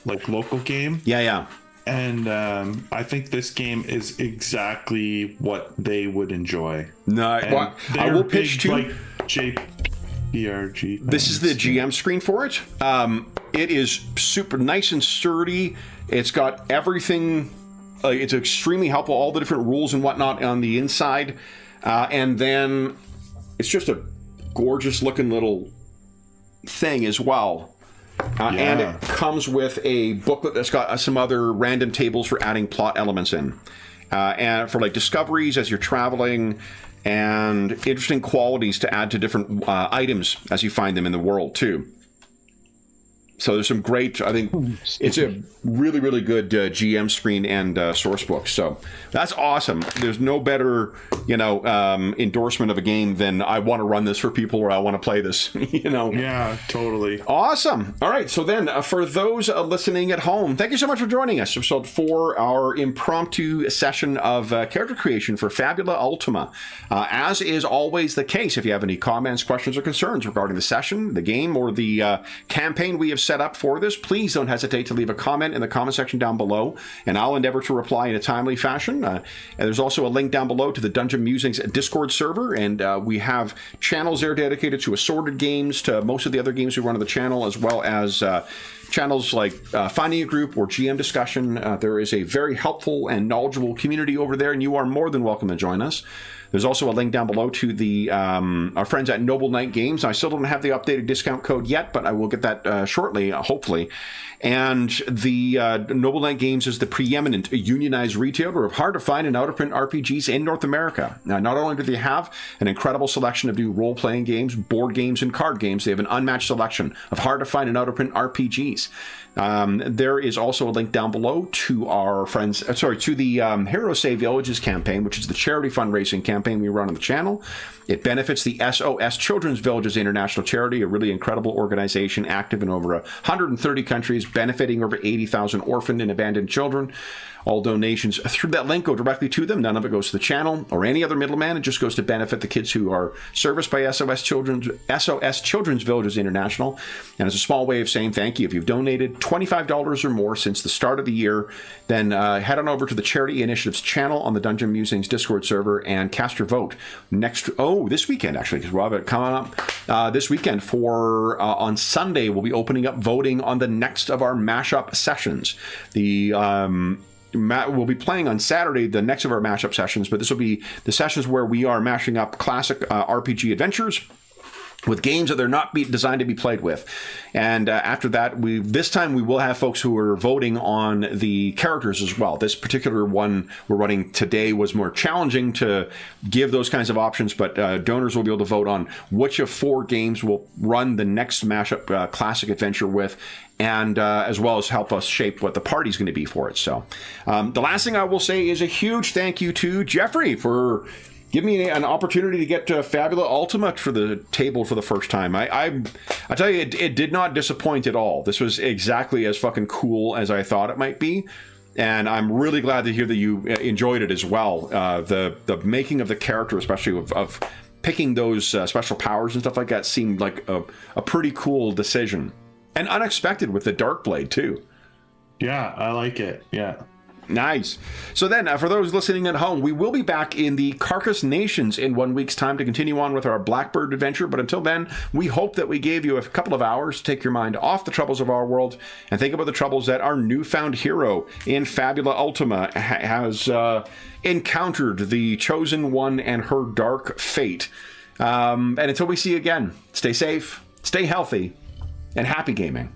like local game. Yeah. And I think this game is exactly what they would enjoy. No, well, I will pitch to like JRPG. This is the GM screen for it. It is super nice and sturdy. It's got everything it's extremely helpful, all the different rules and whatnot on the inside. And then it's just a gorgeous looking little thing as well. And it comes with a booklet that's got some other random tables for adding plot elements in. And for like discoveries as you're traveling, and interesting qualities to add to different items as you find them in the world too. So there's some great, I think it's a really, really good GM screen and source book. So that's awesome. There's no better, endorsement of a game than I want to run this for people or I want to play this, Yeah, totally. Awesome. All right. So then for those listening at home, thank you so much for joining us. Episode 4, our impromptu session of character creation for Fabula Ultima. As is always the case, if you have any comments, questions, or concerns regarding the session, the game, or the campaign we have set up for this, please don't hesitate to leave a comment in the comment section down below, and I'll endeavor to reply in a timely fashion. And there's also a link down below to the Dungeon Musings Discord server, and we have channels there dedicated to assorted games, to most of the other games we run on the channel, as well as channels like Finding a Group or GM Discussion. There is a very helpful and knowledgeable community over there, and you are more than welcome to join us. There's also a link down below to the our friends at Noble Knight Games. I still don't have the updated discount code yet, but I will get that shortly, hopefully. And the Noble Knight Games is the preeminent unionized retailer of hard-to-find and out-of-print RPGs in North America. Now, not only do they have an incredible selection of new role-playing games, board games, and card games, they have an unmatched selection of hard-to-find and out-of-print RPGs. There is also a link down below to our friends, to the Hero Save Villages campaign, which is the charity fundraising campaign we run on the channel. It benefits the SOS Children's Villages International Charity, a really incredible organization active in over 130 countries, benefiting over 80,000 orphaned and abandoned children. All donations through that link go directly to them. None of it goes to the channel or any other middleman. It just goes to benefit the kids who are serviced by SOS Children's Villages International. And it's a small way of saying thank you. If you've donated $25 or more since the start of the year, then head on over to the Charity Initiatives channel on the Dungeon Musings Discord server and cast your vote this weekend, actually, because we'll have it coming up this weekend for on Sunday. We'll be opening up voting on the next of our mashup sessions. We'll be playing on Saturday the next of our mashup sessions, but this will be the sessions where we are mashing up classic RPG adventures with games that they're not designed to be played with. And after that, this time we will have folks who are voting on the characters as well. This particular one we're running today was more challenging to give those kinds of options, but donors will be able to vote on which of 4 games we'll run the next mashup classic adventure with, and as well as help us shape what the party's going to be for it. So the last thing I will say is a huge thank you to Jeffrey for giving me an opportunity to get Fabula Ultima for the table for the first time. I tell you, it did not disappoint at all. This was exactly as fucking cool as I thought it might be. And I'm really glad to hear that you enjoyed it as well. The making of the character, especially of picking those special powers and stuff like that, seemed like a pretty cool decision. And unexpected with the Dark Blade, too. Yeah, I like it. Yeah. Nice. So then, for those listening at home, we will be back in the Carcass Nations in 1 week's time to continue on with our Blackbird adventure. But until then, we hope that we gave you a couple of hours to take your mind off the troubles of our world and think about the troubles that our newfound hero in Fabula Ultima has encountered, the Chosen One and her dark fate. And until we see you again, stay safe, stay healthy, and happy gaming.